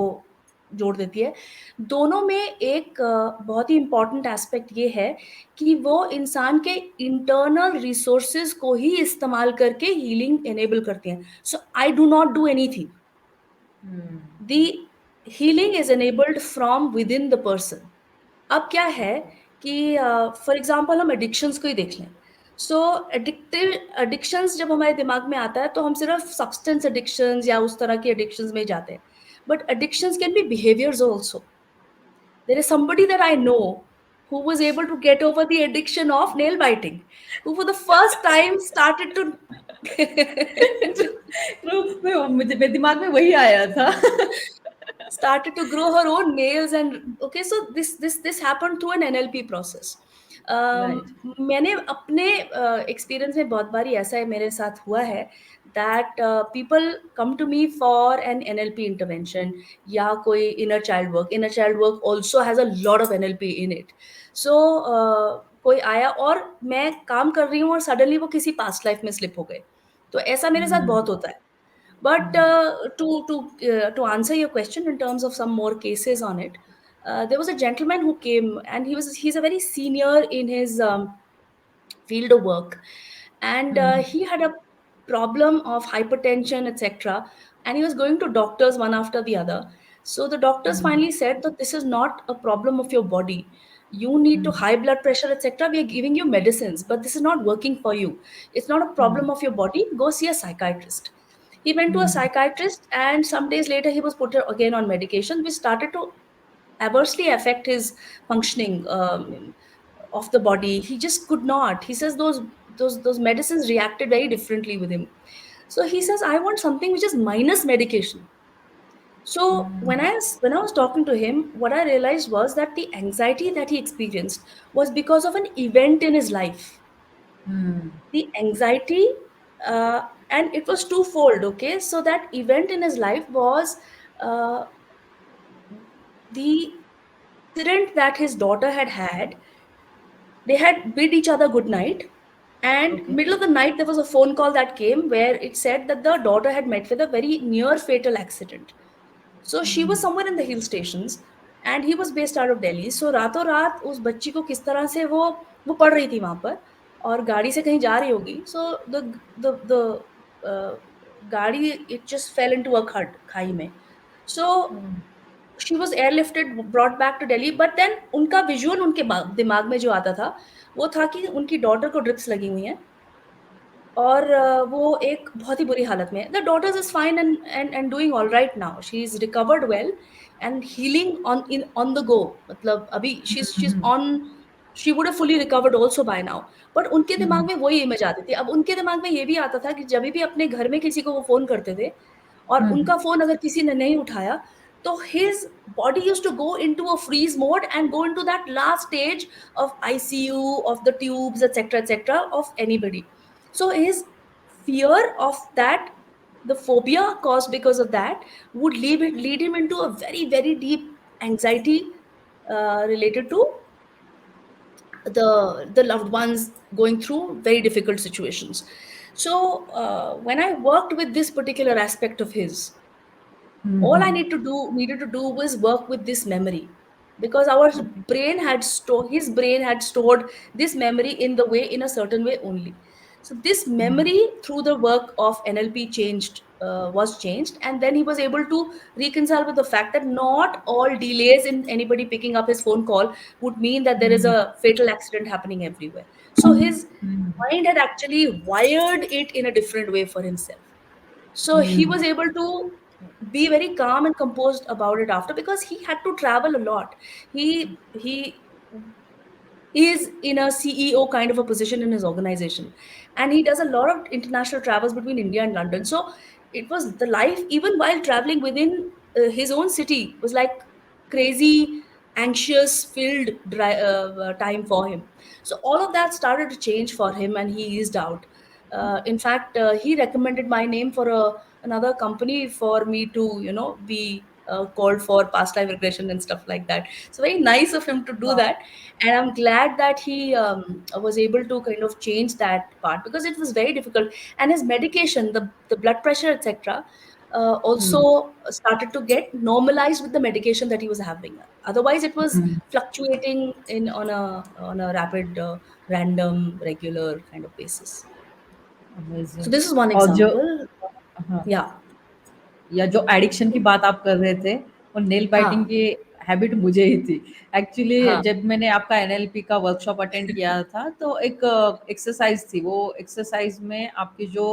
Speaker 2: जोड़ देती है। दोनों में एक बहुत ही इम्पोर्टेंट एस्पेक्ट ये है कि वो इंसान के इंटरनल रिसोर्सेज़ को ही इस्तेमाल करके हीलिंग इनेबल करती हैं। So I do not do anything.
Speaker 1: Hmm,
Speaker 2: the healing is enabled from within the person. अब क्या है कि फॉर एग्ज़ाम्पल हम एडिक्शंस को ही देख लें। सो एडिक्शंस जब हमारे दिमाग में आता है तो हम सिर्फ़ सब्सटेंस एडिक्शंस या उस तरह की एडिक्शंस में ही जाते हैं। But addictions can be behaviours also. There is somebody that I know who was able to get over the addiction of nail biting, who for the first time started to
Speaker 1: true मैं मुझे मेरे दिमाग में वही आया था।
Speaker 2: started to grow her own nails and okay, so this happened through an NLP process.
Speaker 1: Right.
Speaker 2: मैंने अपने एक्सपीरियंस में बहुत बारी ऐसा है मेरे साथ हुआ है that people come to me for an NLP intervention या कोई inner child work also has a lot of NLP in it. So कोई आया और मैं काम कर रही हूँ और सडनली वो किसी पास्ट लाइफ में स्लिप हो गए। तो ऐसा मेरे साथ
Speaker 1: हुँ,
Speaker 2: बहुत होता है। But
Speaker 1: hmm,
Speaker 2: to answer your question in terms of some more cases on it, there was a gentleman who came, and he's a very senior in his field of work, and
Speaker 1: hmm,
Speaker 2: he had a problem of hypertension, etc. And he was going to doctors one after the other. So the doctors
Speaker 1: hmm,
Speaker 2: finally said that this is not a problem of your body. You need to
Speaker 1: hmm,
Speaker 2: high blood pressure, etc. We are giving you medicines, but this is not working for you. It's not a
Speaker 1: hmm,
Speaker 2: problem of your body. Go see a psychiatrist. He went to a
Speaker 1: hmm,
Speaker 2: psychiatrist, and some days later, he was put again on medication, which started to adversely affect his functioning of the body. He just could not. He says those medicines reacted very differently with him. So he says, I want something which is minus medication. So when I was talking to him, what I realized was that the anxiety that he experienced was because of an event in his life.
Speaker 1: Hmm,
Speaker 2: The anxiety, and it was twofold. Okay, so that event in his life was uh, the incident that his daughter had had. They had bid each other good night, and
Speaker 1: okay,
Speaker 2: middle of the night there was a phone call that came where it said that the daughter had met with a very near fatal accident. So she was somewhere in the hill stations and he was based out of Delhi. So रातों रात उस बच्ची को किस तरह से वो पढ़ रही थी वहां पर और गाड़ी से कहीं जा रही होगी। सो द गाड़ी it just fell into a खड खाई में। So she was airlifted brought back to Delhi, but then उनका विजुअल उनके दिमाग में जो आता था वो था कि उनकी डॉटर को ड्रिप्स लगी हुई हैं और वो एक बहुत ही बुरी हालत में है। The daughters is fine and doing alright now, she is recovered well and healing on the go. मतलब अभी she is on, she would have fully recovered also by now. But उनके दिमाग में वही इमेज आती थी। अब उनके दिमाग में ये भी आता था कि जब भी अपने घर में किसी को वो फोन करते थे और उनका फोन अगर किसी ने नहीं उठाया तो his body used to go into a freeze mode and go into that last stage of ICU, of the tubes, etc., of anybody. So his fear of that, the phobia caused because of that, would lead him into a very, very deep anxiety related to the loved ones going through very difficult situations. So when I worked with this particular aspect of his, all I needed to do was work with this memory, because our brain had stored, his brain had stored this memory in the way, in a certain way only. So this memory through the work of NLP was changed, and then he was able to reconcile with the fact that not all delays in anybody picking up his phone call would mean that there is a fatal accident happening everywhere. So his mind had actually wired it in a different way for himself. So he was able to be very calm and composed about it after, because he had to travel a lot. He is in a CEO kind of a position in his organization, and he does a lot of international travels between India and London. So it was the life, even while traveling within his own city, was like crazy, anxious, filled time for him. So all of that started to change for him, and he eased out. In fact, he recommended my name for another company for me to, be called for past life regression and stuff like that. So very nice of him to do that, and I'm glad that he was able to kind of change that part, because it was very difficult. And his medication, the blood pressure, etc., also started to get normalized with the medication that he was having. Otherwise it was fluctuating in on a rapid random regular kind of basis.
Speaker 1: Amazing.
Speaker 2: So this is one
Speaker 1: और जो
Speaker 2: example.
Speaker 1: हाँ,
Speaker 2: Yeah.
Speaker 1: या जो addiction की बात आप कर रहे थे, वो नेल बाइटिंग
Speaker 2: हाँ,
Speaker 1: की हैबिट मुझे ही थी। एक्चुअली
Speaker 2: हाँ।
Speaker 1: जब मैंने आपका एनएलपी का वर्कशॉप अटेंड किया था, तो एक एक्सरसाइज थी। वो एक्सरसाइज में आपके जो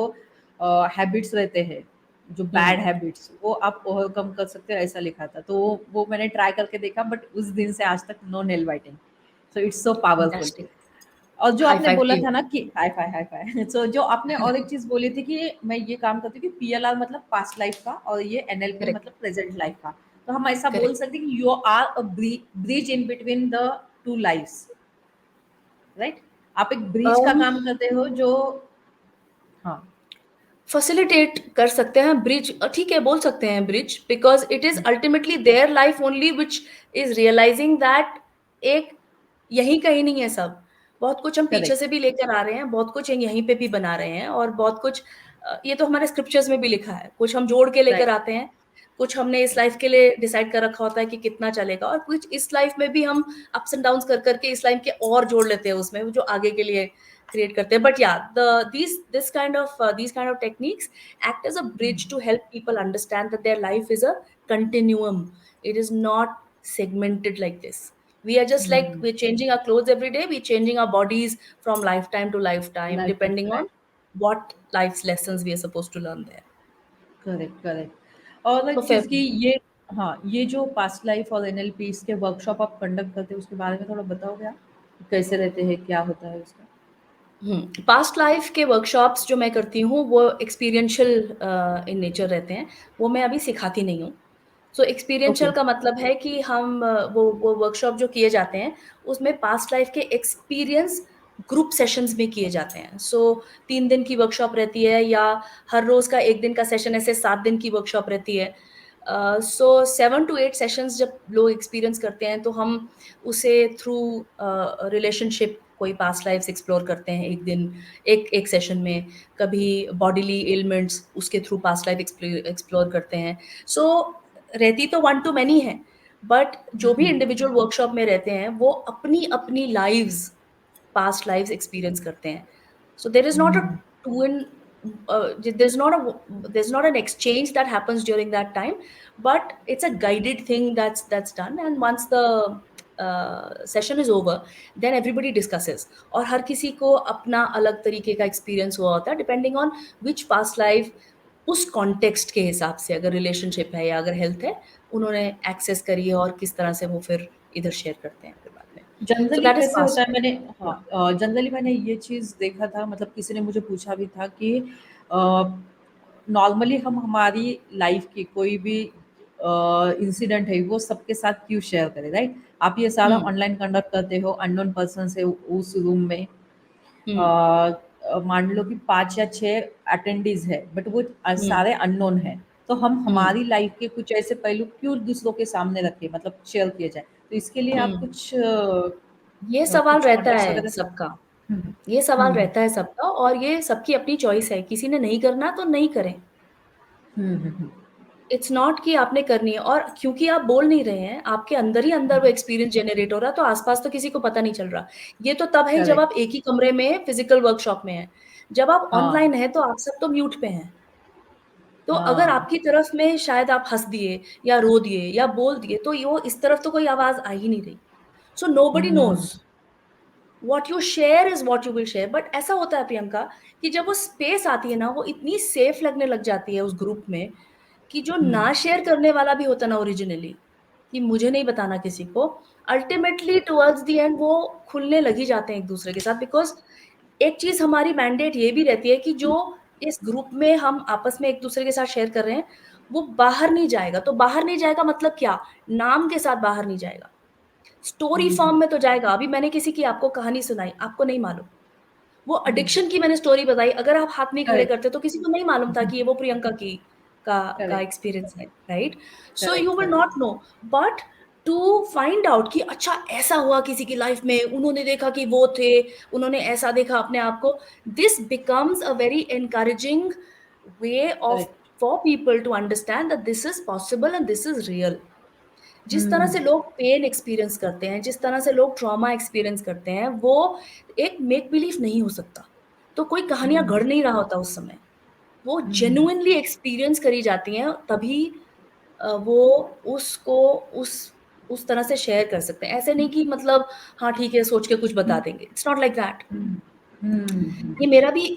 Speaker 1: हैबिट्स रहते हैं, जो बैड
Speaker 2: हुँ,
Speaker 1: हैबिट्स, वो आप ओवरकम कर सकते हो, ऐसा लिखा था। तो वो मैंने ट्राई करके देखा, बट उस दिन से आज तक no nail biting. So it's so powerful.
Speaker 2: Fantastic.
Speaker 1: और जो
Speaker 2: हाई
Speaker 1: आपने
Speaker 2: फाइव
Speaker 1: बोला
Speaker 2: टू यू।
Speaker 1: था ना कि हाई फाई हाई फाई सो जो आपने और एक चीज बोली थी कि मैं ये काम करती हूँ कि पीएलआर मतलब पास्ट लाइफ का, और ये एनएलपी
Speaker 2: करेक्ट,
Speaker 1: मतलब प्रेजेंट लाइफ का। तो हम ऐसा बोल
Speaker 2: करेक्ट।
Speaker 1: सकते हैं कि you are a bridge in between the two lifes, right? आप एक ब्रिज का
Speaker 2: अम
Speaker 1: काम करते हो जो, हाँ।
Speaker 2: फैसिलिटेट कर सकते हैं ब्रिज, ठीक है, बोल सकते हैं bridge, because it is ultimately their life only which is realising that एक यहीं कहीं नहीं है सब। बहुत कुछ हम पीछे
Speaker 1: करेक्ट।
Speaker 2: से भी लेकर आ रहे हैं, बहुत कुछ यहीं पे भी बना रहे हैं, और बहुत कुछ ये तो हमारे स्क्रिप्चर्स में भी लिखा है, कुछ हम जोड़ के लेकर
Speaker 1: राइट।
Speaker 2: आते हैं, कुछ हमने इस लाइफ के लिए डिसाइड कर रखा होता है कि कितना चलेगा, और कुछ इस लाइफ में भी हम अप्स एंड डाउन्स कर करके इस लाइफ के और जोड़ लेते हैं उसमें, जो आगे के लिए क्रिएट करते हैं। बट या the these kind of techniques act as a bridge to help people understand that their life is a continuum. It is not segmented like this. We are just like we're changing our clothes every day, we're changing our bodies from lifetime to lifetime,
Speaker 1: life time,
Speaker 2: depending
Speaker 1: right.
Speaker 2: on what life's lessons we are supposed to learn there.
Speaker 1: Correct, correct. और एक चीज
Speaker 2: Perfect.
Speaker 1: की ये, हाँ, ये जो past life और NLP इसके वर्कशॉप आप कंडक्ट करते हो, उसके बारे में थोड़ा बताओगे आप? कैसे रहते हैं, क्या होता है उसका?
Speaker 2: पास्ट लाइफ के वर्कशॉप्स जो मैं करती हूँ वो एक्सपीरियंशियल इन नेचर रहते हैं, वो मैं अभी सिखाती नहीं हूँ। So
Speaker 1: okay.
Speaker 2: एक्सपीरियंशियल का मतलब है कि हम वो वर्कशॉप जो किए जाते हैं, उसमें पास्ट लाइफ के एक्सपीरियंस ग्रुप सेशंस में किए जाते हैं। सो 3 दिन की वर्कशॉप रहती है, या हर रोज़ का 1 दिन का सेशन, ऐसे 7 दिन की वर्कशॉप रहती है। सो 7 टू 8 सेशंस जब लोग एक्सपीरियंस करते हैं, तो हम उसे थ्रू रिलेशनशिप कोई पास्ट लाइफ्स एक्सप्लोर करते हैं एक दिन, एक एक सेशन में। कभी बॉडीली एलिमेंट्स उसके थ्रू पास्ट लाइफ एक्सप्लोर करते हैं। सो रहती तो वन टू मैनी है, बट जो भी
Speaker 1: हम्म,
Speaker 2: इंडिविजुअल वर्कशॉप में रहते हैं वो अपनी अपनी लाइव्स, पास्ट लाइव्स एक्सपीरियंस करते हैं. So there is not a
Speaker 1: hmm,
Speaker 2: two in there's not an exchange that happens during that time, but it's a guided thing that's done. And once the session is over, then everybody discusses. और हर किसी को अपना अलग तरीके का experience हुआ होता है, depending on which past life उस कॉन्टेक्स्ट के हिसाब से, अगर रिलेशनशिप है या अगर हेल्थ है, उन्होंने एक्सेस करी है और किस तरह से वो फिर इधर शेयर करते हैं फिर बाद में. सो
Speaker 1: जनरली
Speaker 2: दैट इज
Speaker 1: कैसे होता
Speaker 2: पास्ट.
Speaker 1: है, मैंने हाँ जनरली मैंने ये चीज़ देखा था, मतलब किसी ने मुझे पूछा भी था कि नॉर्मली हम हमारी लाइफ की कोई भी इंसिडेंट है वो सबके साथ क्यों शेयर करें, राइट? आप ये सारा
Speaker 2: हम्म.
Speaker 1: ऑनलाइन कंडक्ट करते हो अननोन पर्सन से उस रूम में,
Speaker 2: हम्म.
Speaker 1: मान लो कि 5 या 6 अटेंडीज है, बट वो
Speaker 2: हम्म.
Speaker 1: सारे अननोन है, तो हम
Speaker 2: हुँ,
Speaker 1: हमारी लाइफ के कुछ ऐसे पहलू क्यों दूसरों के सामने रखें, मतलब शेयर किए जाए। तो इसके लिए आप
Speaker 2: हुँ।
Speaker 1: कुछ
Speaker 2: ये सवाल
Speaker 1: कुछ
Speaker 2: रहता
Speaker 1: कॉन्टेक्स्ट
Speaker 2: है
Speaker 1: वगैरह।
Speaker 2: सबका,
Speaker 1: हुँ,
Speaker 2: ये सवाल
Speaker 1: हुँ, हुँ,
Speaker 2: रहता है सबका, और ये सबकी अपनी चॉइस है, किसी ने नहीं करना तो नहीं करें।
Speaker 1: हुँ, हुँ, हुँ,
Speaker 2: इट्स नॉट कि आपने करनी है, और क्योंकि आप बोल नहीं रहे हैं, आपके अंदर ही अंदर वो एक्सपीरियंस जनरेट हो रहा है, तो आस-पास तो किसी को पता नहीं चल रहा। ये तो तब है जब
Speaker 1: करेक्ट,
Speaker 2: आप एक ही कमरे में फिज़िकल वर्कशॉप में हैं। जब आप
Speaker 1: हाँ,
Speaker 2: ऑनलाइन हैं, तो आप सब तो म्यूट पे हैं। तो अगर
Speaker 1: हाँ,
Speaker 2: आपकी तरफ में शायद आप हँस दिए या रो दिए या बोल दिए, तो यो इस तरफ तो कोई आवाज़ आ ही नहीं रही। So nobody
Speaker 1: hmm,
Speaker 2: knows. What you share is what you will share. But ऐसा होता है प्रियंका, कि जब वो स्पेस आती है ना, वो इतनी सेफ लगने लग जाती है उस ग्रुप में, कि जो
Speaker 1: हुँ,
Speaker 2: ना शेयर करने वाला भी होता है ना ओरिजिनली, कि मुझे नहीं बताना किसी को, अल्टीमेटली टुवर्ड्स द एंड वो खुलने लग ही जाते हैं एक दूसरे के साथ. बिकॉज एक चीज हमारी मैंडेट ये भी रहती है कि जो इस ग्रुप में हम आपस में एक दूसरे के साथ शेयर कर रहे हैं, वो बाहर नहीं जाएगा. तो बाहर नहीं जाएगा मतलब क्या? नाम के साथ बाहर नहीं जाएगा, स्टोरी
Speaker 1: हुँ,
Speaker 2: फॉर्म
Speaker 1: हुँ,
Speaker 2: में तो जाएगा. अभी मैंने किसी की आपको कहानी सुनाई, आपको नहीं मालूम. वो
Speaker 1: हुँ,
Speaker 2: एडिक्शन की मैंने स्टोरी बताई, अगर आप हाथ नहीं खड़े
Speaker 1: करेक्ट,
Speaker 2: करते तो किसी को नहीं मालूम था कि ये वो प्रियंका की का
Speaker 1: करेक्ट,
Speaker 2: एक्सपीरियंस है, right? So you
Speaker 1: correct,
Speaker 2: will
Speaker 1: correct,
Speaker 2: not know. But to find out कि अच्छा ऐसा हुआ किसी की लाइफ में, उन्होंने देखा कि वो थे, उन्होंने ऐसा देखा अपने आप को, this becomes a very encouraging way of
Speaker 1: correct,
Speaker 2: for people to understand that this is possible and this is real. जिस तरह
Speaker 1: हुँ,
Speaker 2: से लोग पेन एक्सपीरियंस करते हैं, जिस तरह से लोग ट्रॉमा एक्सपीरियंस करते हैं, वो एक मेक बिलीव नहीं हो सकता. तो कोई कहानियाँ
Speaker 1: हुँ,
Speaker 2: गढ़ नहीं रहा होता उस समय. वो
Speaker 1: हुँ,
Speaker 2: जेनुइनली एक्सपीरियंस करी जाती हैं, तभी वो उसको उस उस तरह से शेयर कर सकते हैं. ऐसे नहीं कि मतलब हाँ, ठीक है, सोच के कुछ बता देंगे. It's not like that.
Speaker 1: Hmm, hmm,
Speaker 2: ये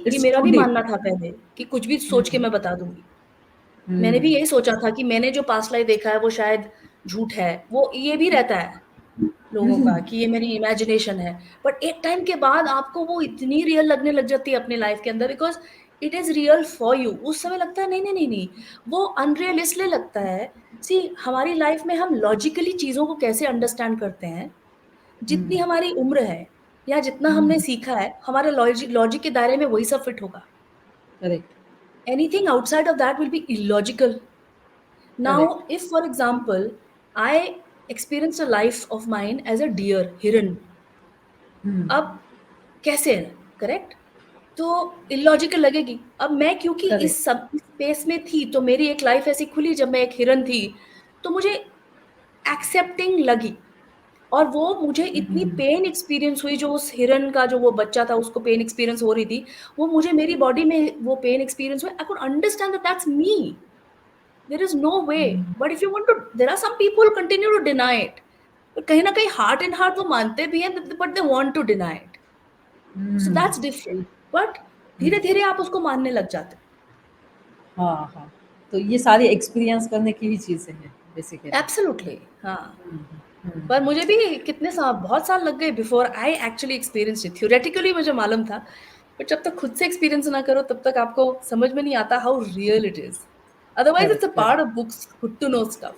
Speaker 1: इट्स
Speaker 2: मेरा
Speaker 1: टू
Speaker 2: भी
Speaker 1: डीप।
Speaker 2: मानना था पहले, कि कुछ भी
Speaker 1: हुँ,
Speaker 2: सोच के मैं बता दूँगी. मैंने भी
Speaker 1: हुँ,
Speaker 2: यही सोचा था कि मैंने जो पास्ट लाइफ देखा है वो शायद झूठ है. वो ये भी रहता है लोगों का कि ये मेरी इमेजिनेशन है. बट एक टाइम के बाद आपको वो इतनी रियल लगने लग जाती है अपनी लाइफ के अंदर, because it is real for you. उस समय लगता है नहीं, नहीं, नहीं, नहीं, वो अनरियलिस्टिक लगता है. सी, हमारी लाइफ में हम लॉजिकली चीज़ों को कैसे अंडरस्टैंड करते हैं,
Speaker 1: हुँ,
Speaker 2: जितनी हमारी उम्र है या जितना हमने
Speaker 1: हुँ,
Speaker 2: सीखा है, हमारे लॉजिक के दायरे में वही सब फिट होगा.
Speaker 1: Correct,
Speaker 2: anything outside of that will be illogical.
Speaker 1: Correct,
Speaker 2: Now, if for example, I experienced a life of mine as a deer, हिरन,
Speaker 1: हुँ,
Speaker 2: अब कैसे है, करेक्ट? तो इलॉजिकल लगेगी. अब मैं क्योंकि
Speaker 1: करेक्ट,
Speaker 2: इस सब स्पेस में थी, तो मेरी एक लाइफ ऐसी खुली जब मैं एक हिरन थी, तो मुझे एक्सेप्टिंग लगी. और वो मुझे इतनी
Speaker 1: हुँ,
Speaker 2: पेन एक्सपीरियंस हुई, जो उस हिरन का जो वो बच्चा था उसको पेन एक्सपीरियंस हो रही थी, वो मुझे मेरी बॉडी में वो पेन एक्सपीरियंस हुई. I could understand that that's me. There is no way.
Speaker 1: Hmm,
Speaker 2: But if you want to, there are some people who continue to deny it. But कहीं ना कहीं heart in heart वो मानते भी हैं, but they want to deny it. So
Speaker 1: hmm,
Speaker 2: that's different. But
Speaker 1: हुँ,
Speaker 2: धीरे धीरे आप उसको मानने लग जाते
Speaker 1: हाँ, हाँ। तो ये सारी एक्सपीरियंस करने की ही चीज़ें हैं बेसिकली।
Speaker 2: हो. Absolutely. हाँ.
Speaker 1: हुँ, हुँ,
Speaker 2: पर मुझे भी कितने साल, बहुत साल लग गए before I actually experience it. Theoretically मुझे मालूम था, बट जब तक खुद से एक्सपीरियंस ना करो तब तक आपको समझ में नहीं आता how real it is. Otherwise, it's
Speaker 1: correct,
Speaker 2: a part
Speaker 1: correct,
Speaker 2: of books, good to know stuff.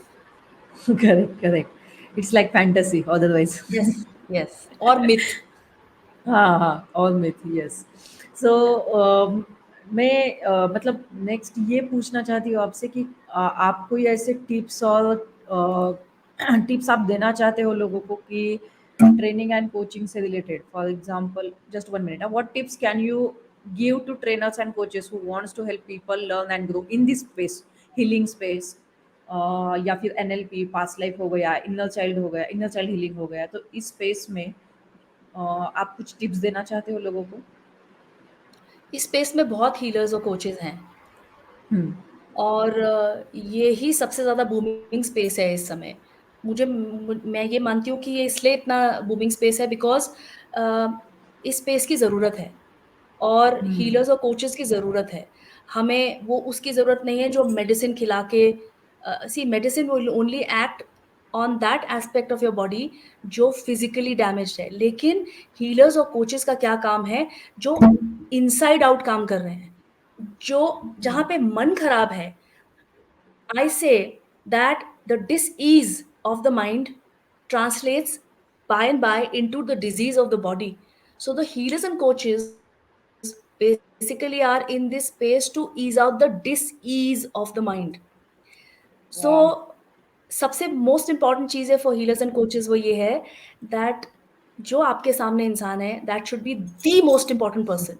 Speaker 1: Correct, correct. It's like fantasy otherwise.
Speaker 2: Yes, yes. Or myth.
Speaker 1: हाँ, हाँ, और मिथ, यस। सो मैं मतलब नेक्स्ट ये पूछना चाहती हूँ आपसे कि आप कोई ऐसे टिप्स और टिप्स आप देना चाहते हो लोगों को कि ट्रेनिंग एंड कोचिंग से related, for example just 1 minute, what tips can you give to trainers and coaches who wants to help people learn and grow in this space, healing space? या फिर एनएलपी, पास्ट लाइफ हो गया, inner child हो गया, inner child healing हो गया, तो इस स्पेस में आप कुछ टिप्स देना चाहते हो लोगों को?
Speaker 2: इस स्पेस में बहुत हीलर्स और कोचेज़ हैं
Speaker 1: हुँ,
Speaker 2: और ये ही सबसे ज़्यादा बूमिंग स्पेस है इस समय। मैं ये मानती हूँ कि ये इसलिए इतना बूमिंग स्पेस है बिकॉज़ अ, इस स्पेस की ज़रूरत है और
Speaker 1: हुँ,
Speaker 2: हीलर्स और कोचेज़ की ज़रूरत है। हमें वो उसकी ज़रूरत नहीं है जो मेडिसिन खिला के see medicine will only act on that aspect of your body जो फिज़िकली डैमेज्ड है। लेकिन हीलर्स और कोचेज़ का क्या काम है, जो इनसाइड आउट काम कर रहे हैं। जो जहाँ पे मन खराब है, I say that the dis-ease of the mind translates by and by into the disease of the body. So the healers and coaches basically are in this space to ease out the dis-ease of the mind.
Speaker 1: वाह!
Speaker 2: So सबसे most important चीज़ है for healers and coaches वो ये है that जो आपके सामने इंसान है that should be the most important person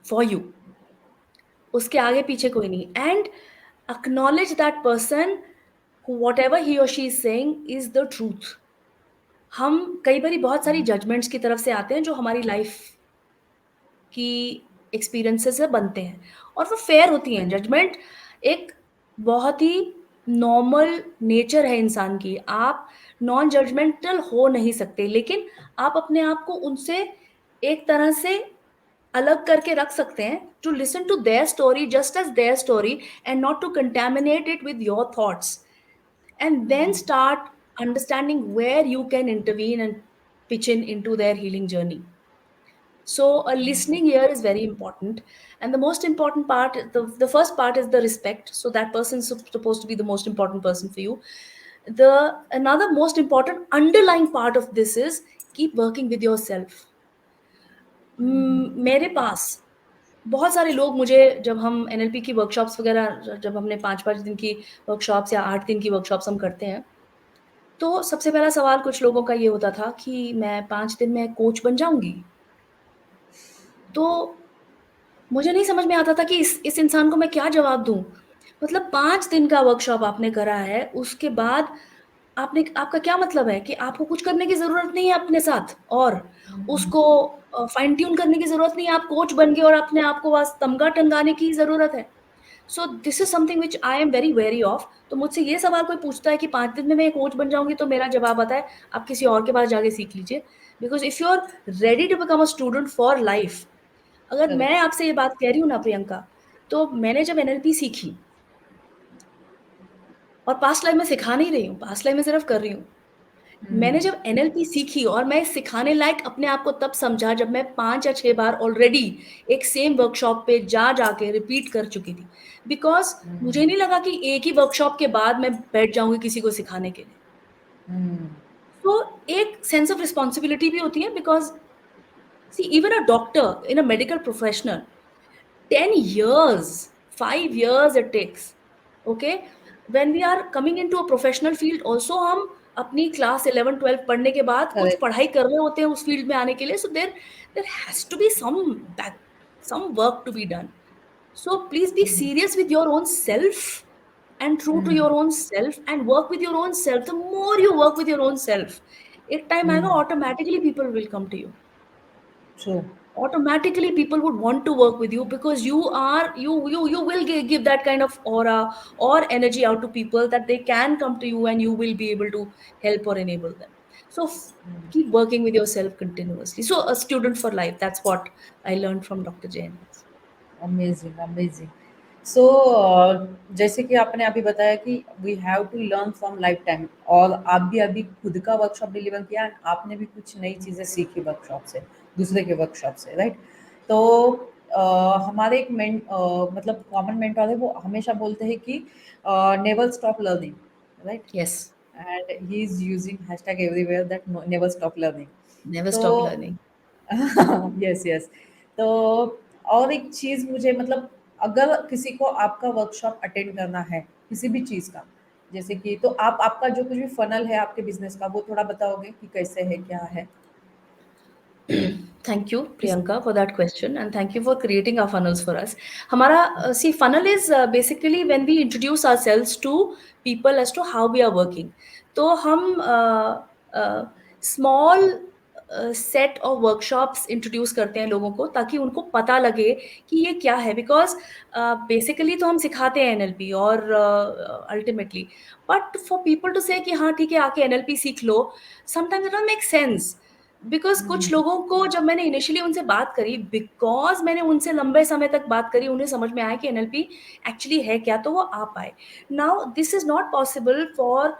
Speaker 2: for you. उसके आगे पीछे कोई नहीं and acknowledge that person who whatever he or she is saying is the truth. हम कई बारी बहुत सारी जजमेंट्स की तरफ से आते हैं जो हमारी लाइफ की एक्सपीरियंसेस से बनते हैं और वो फेयर होती हैं। जजमेंट एक बहुत ही नॉर्मल नेचर है इंसान की। आप नॉन जजमेंटल हो नहीं सकते, लेकिन आप अपने आप को उनसे एक तरह से अलग करके रख सकते हैं to listen to their story just as their story and not to contaminate it with your thoughts and then start understanding where you can intervene and pitch in into their healing journey. So a listening here is very important, and the most important part, the first part is the respect. So that person is supposed to be the most important person for you. The another most important underlying part of this is keep working with yourself. मेरे पास बहुत सारे लोग मुझे जब हम NLP की workshops वगैरह जब हमने 5-5 दिन की वर्कशॉप्स या 8 दिन की वर्कशॉप्स हम करते हैं, तो सबसे पहला सवाल कुछ लोगों का ये होता था कि मैं 5 दिन में कोच बन जाऊँगी? तो मुझे नहीं समझ में आता था कि इस इंसान को मैं क्या जवाब दूँ? मतलब 5 दिन का वर्कशॉप आपने करा है, उसके बाद आपने आपका क्या मतलब है कि आपको कुछ करने की ज़रूरत नहीं है अपने साथ और उसको फाइन ट्यून करने की ज़रूरत नहीं है, आप कोच बन गए और अपने आप को बस तमगा टंगाने की ज़रूरत है। So this is something which I am very very of. तो मुझसे ये सवाल कोई पूछता है कि 5 दिन में मैं कोच बन जाऊँगी, तो मेरा जवाब आता है, आप किसी और के पास जाके सीख लीजिए। Because if you are ready to become a student for life, अगर मैं
Speaker 1: करेक्ट।
Speaker 2: आपसे ये बात कह रही हूँ ना प्रियंका, तो मैंने जब एनएलपी सीखी और पास्ट लाइफ में सिखा नहीं रही हूँ, पास्ट लाइफ में सिर्फ कर रही हूँ।
Speaker 1: हुँ,
Speaker 2: मैंने जब एनएलपी सीखी और मैं सिखाने लायक अपने आप को तब समझा जब मैं 5 या 6 बार ऑलरेडी एक सेम वर्कशॉप पे जा के रिपीट कर चुकी थी। बिकॉज़ मुझे
Speaker 1: हुँ,
Speaker 2: नहीं लगा कि एक ही वर्कशॉप के बाद मैं बैठ जाऊँगी किसी को सिखाने के लिए।
Speaker 1: हुँ,
Speaker 2: तो एक सेंस ऑफ रिस्पॉन्सिबिलिटी भी होती है because see even a doctor in a medical professional 10 years, 5 years it takes. Okay? When we are coming into a professional field also हम अपनी क्लास 11-12 पढ़ने के बाद कुछ
Speaker 1: करेक्ट।
Speaker 2: पढ़ाई कर रहे होते हैं उस फील्ड में आने के लिए, so there has to be some work to be done. So please be
Speaker 1: hmm,
Speaker 2: serious with your own self and true to
Speaker 1: hmm,
Speaker 2: your own self and work with your own self. The more you work with your own self, एक time
Speaker 1: हुँ,
Speaker 2: आएगा automatically people will come to you.
Speaker 1: True.
Speaker 2: Automatically people would want to work with you because you will give that kind of aura or energy out to people that they can come to you and you will be able to help or enable them. So keep working with yourself continuously. So a student for life, that's what I learned from Dr. Jain.
Speaker 1: Amazing, amazing. So जैसे कि आपने अभी बताया कि we have to learn from lifetime, और आप भी अभी खुद का वर्कशॉप डिलीवर किया एंड आपने भी कुछ नई चीज़ें सीखी वर्कशॉप से, दूसरे के वर्कशॉप से, राइट? तो अ, हमारे एक मतलब कॉमन मेंटर है, वो हमेशा बोलते हैं कि never stop learning, right?
Speaker 2: Yes,
Speaker 1: and he is using hashtag everywhere that never stop learning.
Speaker 2: never
Speaker 1: तो
Speaker 2: stop learning.
Speaker 1: Yes, yes. तो और एक चीज़ मुझे मतलब, अगर किसी को आपका वर्कशॉप अटेंड करना है, किसी भी चीज़ का, जैसे कि तो आप आपका जो कुछ भी फ़नल है आपके बिज़नेस का, वो थोड़ा बताओगे कि कैसे है, क्या है?
Speaker 2: Thank you,
Speaker 1: इस
Speaker 2: Priyanka, for that question, and thank you for creating our funnels for us. Hamara, see, funnel is basically when we introduce ourselves to people as to how we are working. तो हम small set of workshops introduce करते हैं लोगों को ताकि उनको पता लगे कि ये क्या है, because basically तो हम सिखाते हैं NLP और ultimately, but for people to say कि हाँ ठीक है आके NLP सीख लो, sometimes it doesn't make sense. Because कुछ लोगों को जब मैंने इनिशियली उनसे बात करी, बिकॉज़ मैंने उनसे लंबे समय तक बात करी, उन्हें समझ में आया कि एनएलपी एक्चुअली है क्या, तो वो आ पाए। Now this is not possible for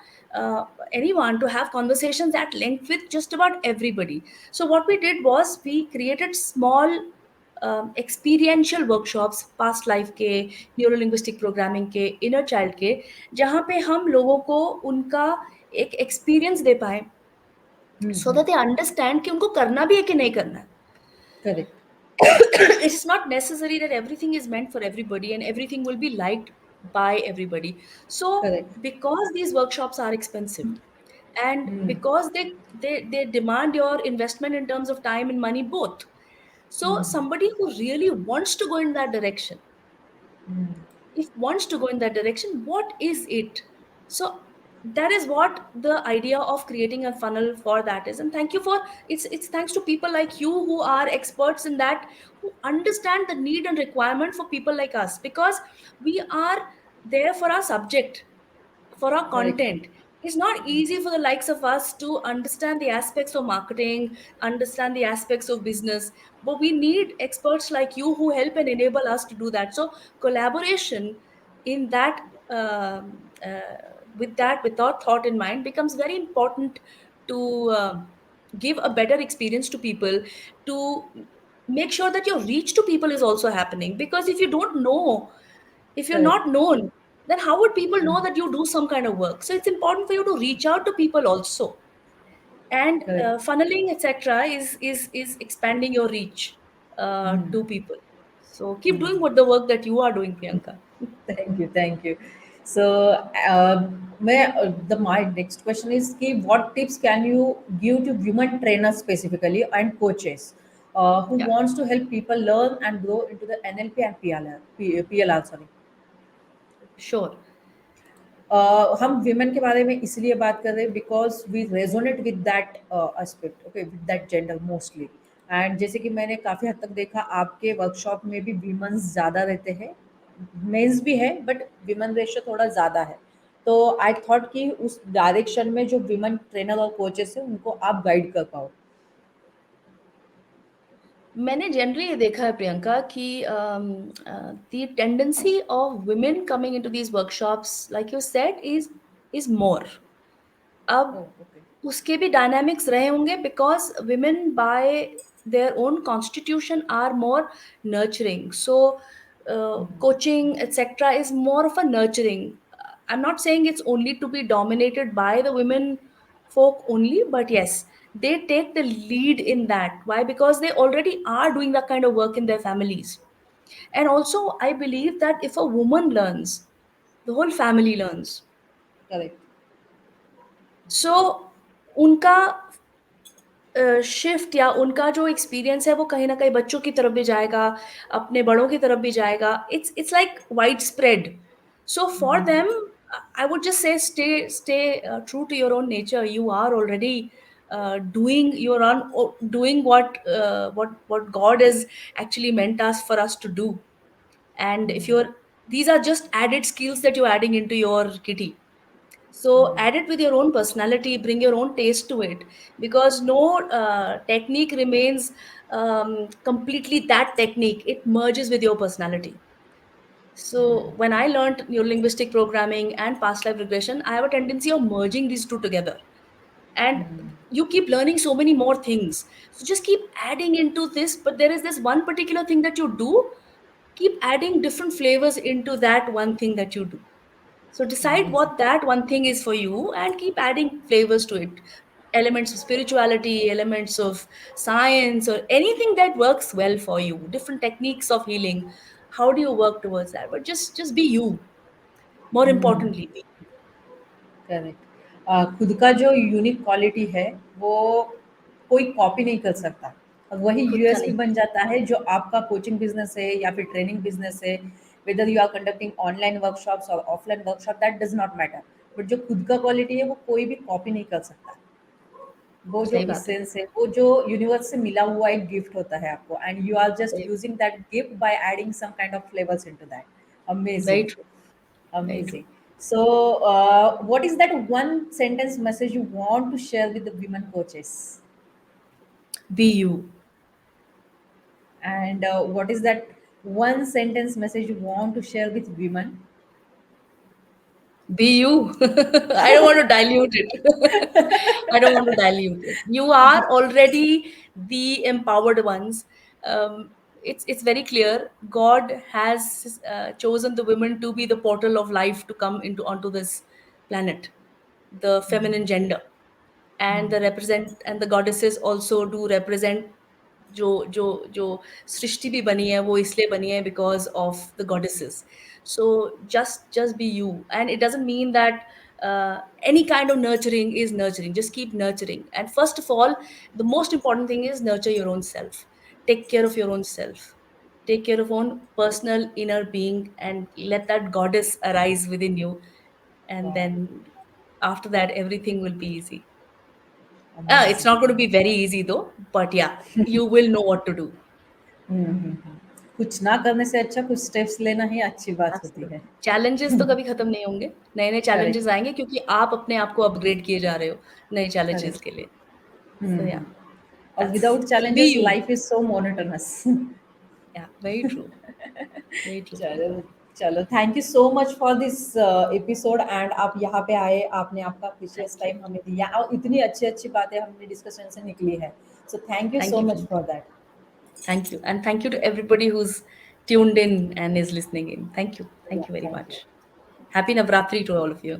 Speaker 2: anyone to have conversations at length with just about everybody. So what we did was we created small experiential workshops, past life के, न्यूरो लिंग्विस्टिक प्रोग्रामिंग के, inner child के, जहाँ पे हम लोगों को उनका एक एक्सपीरियंस दे पाएँ, so that they understand कि उनको करना भी है कि नहीं करना है।
Speaker 1: Correct,
Speaker 2: It is not necessary that everything is meant for everybody and everything will be liked by everybody. So
Speaker 1: correct,
Speaker 2: because these workshops are expensive and because they demand your investment in terms of time and money both. So somebody who really wants to go in that direction, if wants to go in that direction, what is it? So that is what the idea of creating a funnel for that is. And thank you for, it's thanks to people like you who are experts in that, who understand the need and requirement for people like us, because we are there for our subject, for our
Speaker 1: correct,
Speaker 2: content. It's not easy for the likes of us to understand the aspects of marketing, understand the aspects of business, but we need experts like you who help and enable us to do that. So collaboration in that, with that, with our thought in mind, becomes very important to give a better experience to people, to make sure that your reach to people is also happening. Because if you don't know, if you're
Speaker 1: correct,
Speaker 2: not known, then how would people know that you do some kind of work? So it's important for you to reach out to people also. And
Speaker 1: correct,
Speaker 2: funneling, etc., is expanding your reach to people. So keep doing what the work that you are doing, Priyanka.
Speaker 1: Thank you, thank you. So मैं the my next question is कि what tips can you give to women trainers specifically and coaches who
Speaker 2: Yeah,
Speaker 1: wants to help people learn and grow into the NLP and PLR, sorry.
Speaker 2: sure.
Speaker 1: हम women के बारे में इसलिए बात कर रहे हैं because we resonate with that aspect, okay, with that gender mostly. And जैसे कि मैंने काफ़ी हद तक देखा आपके वर्कशॉप में भी विमेंस ज़्यादा रहते हैं, मेंस भी है बट विमेन रेशियो थोड़ा ज़्यादा है। तो आई थॉट कि उस डायरेक्शन में जो विमेन ट्रेनर और कोचेस हैं उनको आप गाइड कर पाओ।
Speaker 2: मैंने जनरली ये देखा है प्रियंका कि the tendency of women coming into these workshops, like you said, is more. अब
Speaker 1: ओके।
Speaker 2: उसके भी डायनामिक्स रहे होंगे, because women by their own constitution are more nurturing. So coaching, etc., is more of a nurturing. I'm not saying it's only to be dominated by the women folk only, but yes, they take the lead in that. Why? Because they already are doing that kind of work in their families. And also I believe that if a woman learns, the whole family learns.
Speaker 1: Correct.
Speaker 2: So उनका shift या उनका जो experience है वो कहीं न कहीं बच्चों की तरफ भी जाएगा, अपने बड़ों की तरफ भी जाएगा। It's like wide spread. So for them I would just say stay true to your own nature. You are already doing your own, doing what God has actually meant us for us to do. And if you're, these are just added skills that you're adding into your kitty. So add it with your own personality, bring your own taste to it, because no technique remains completely that technique. It merges with your personality. So when I learned neurolinguistic programming and past life regression, I have a tendency of merging these two together. And you keep learning so many more things. So just keep adding into this. But there is this one particular thing that you do, keep adding different flavors into that one thing that you do. So decide what that one thing is for you and keep adding flavors to it. Elements of spirituality, elements of science, or anything that works well for you. Different techniques of healing. How do you work towards that? But just be you. More importantly, be you.
Speaker 1: Correct. खुद का जो unique quality है वो कोई copy नहीं कर सकता। वही
Speaker 2: खुद का
Speaker 1: यूएसपी
Speaker 2: नहीं।
Speaker 1: बन जाता है जो आपका कोचिंग बिजनेस है या फिर ट्रेनिंग बिजनेस है, whether you are conducting online workshops or offline workshop, that does not matter, but जो खुद का क्वालिटी है वो कोई भी कॉपी नहीं कर सकता। वो जो
Speaker 2: सही बात है,
Speaker 1: इसेंस है, वो जो यूनिवर्स से मिला हुआ एक गिफ्ट होता है आपको, एंड यू आर जस्ट
Speaker 2: सही,
Speaker 1: using that gift by adding some kind of flavours into that.
Speaker 2: Very
Speaker 1: amazing,
Speaker 2: true, very true.
Speaker 1: amazing. So what is that one sentence message you want to share with the women coaches?
Speaker 2: Be you,
Speaker 1: And what is that one sentence message you want to share with women?
Speaker 2: be you. I don't want to dilute it. I don't want to dilute it. You are already the empowered ones. It's very clear. God has chosen the women to be the portal of life to come into onto this planet, the feminine gender, and the represent and the goddesses also do represent जो जो जो सृष्टि भी बनी है वो इसलिए बनी है because of the goddesses. So just be you, and it doesn't mean that any kind of nurturing is nurturing. Just keep nurturing, and first of all, the most important thing is nurture your own self. Take care of your own self, take care of own personal inner being, and let that goddess arise within you, and
Speaker 1: Wow,
Speaker 2: then after that everything will be easy. It's
Speaker 1: amazing.
Speaker 2: not going to be very easy though, but yeah, you will know what to do.
Speaker 1: कुछ ना करने से अच्छा कुछ steps लेना ही अच्छी बात होती है।
Speaker 2: एब्सोल्युटली। चैलेंजेस तो कभी खत्म नहीं होंगे। नए-नए
Speaker 1: करेक्ट,
Speaker 2: चैलेंजेस आएँगे क्योंकि आप अपने आप को अपग्रेड किए जा रहे हो नए चैलेंजेस
Speaker 1: करेक्ट।
Speaker 2: के लिए।
Speaker 1: हम्म
Speaker 2: सो या
Speaker 1: हम्म। और
Speaker 2: that's
Speaker 1: without
Speaker 2: so be
Speaker 1: challenges
Speaker 2: you.
Speaker 1: Life is so monotonous.
Speaker 2: Yeah very true, very true
Speaker 1: चलो,
Speaker 2: प्रियंका।
Speaker 1: चलो, thank you so much for this episode, and आप यहाँ पे आए, आपने आपका प्रीशियस
Speaker 2: थैंक यू।
Speaker 1: टाइम हमें दिया और इतनी अच्छी अच्छी बातें हमने डिस्कशन से निकली है। So thank you
Speaker 2: thank
Speaker 1: so
Speaker 2: you
Speaker 1: much
Speaker 2: Priyanka.
Speaker 1: For that.
Speaker 2: Thank you and thank you to everybody who is tuned in and is listening in. Thank you.
Speaker 1: Yeah
Speaker 2: thank you very
Speaker 1: thank you.
Speaker 2: Much. Happy Navratri to all of you.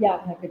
Speaker 1: Yeah happy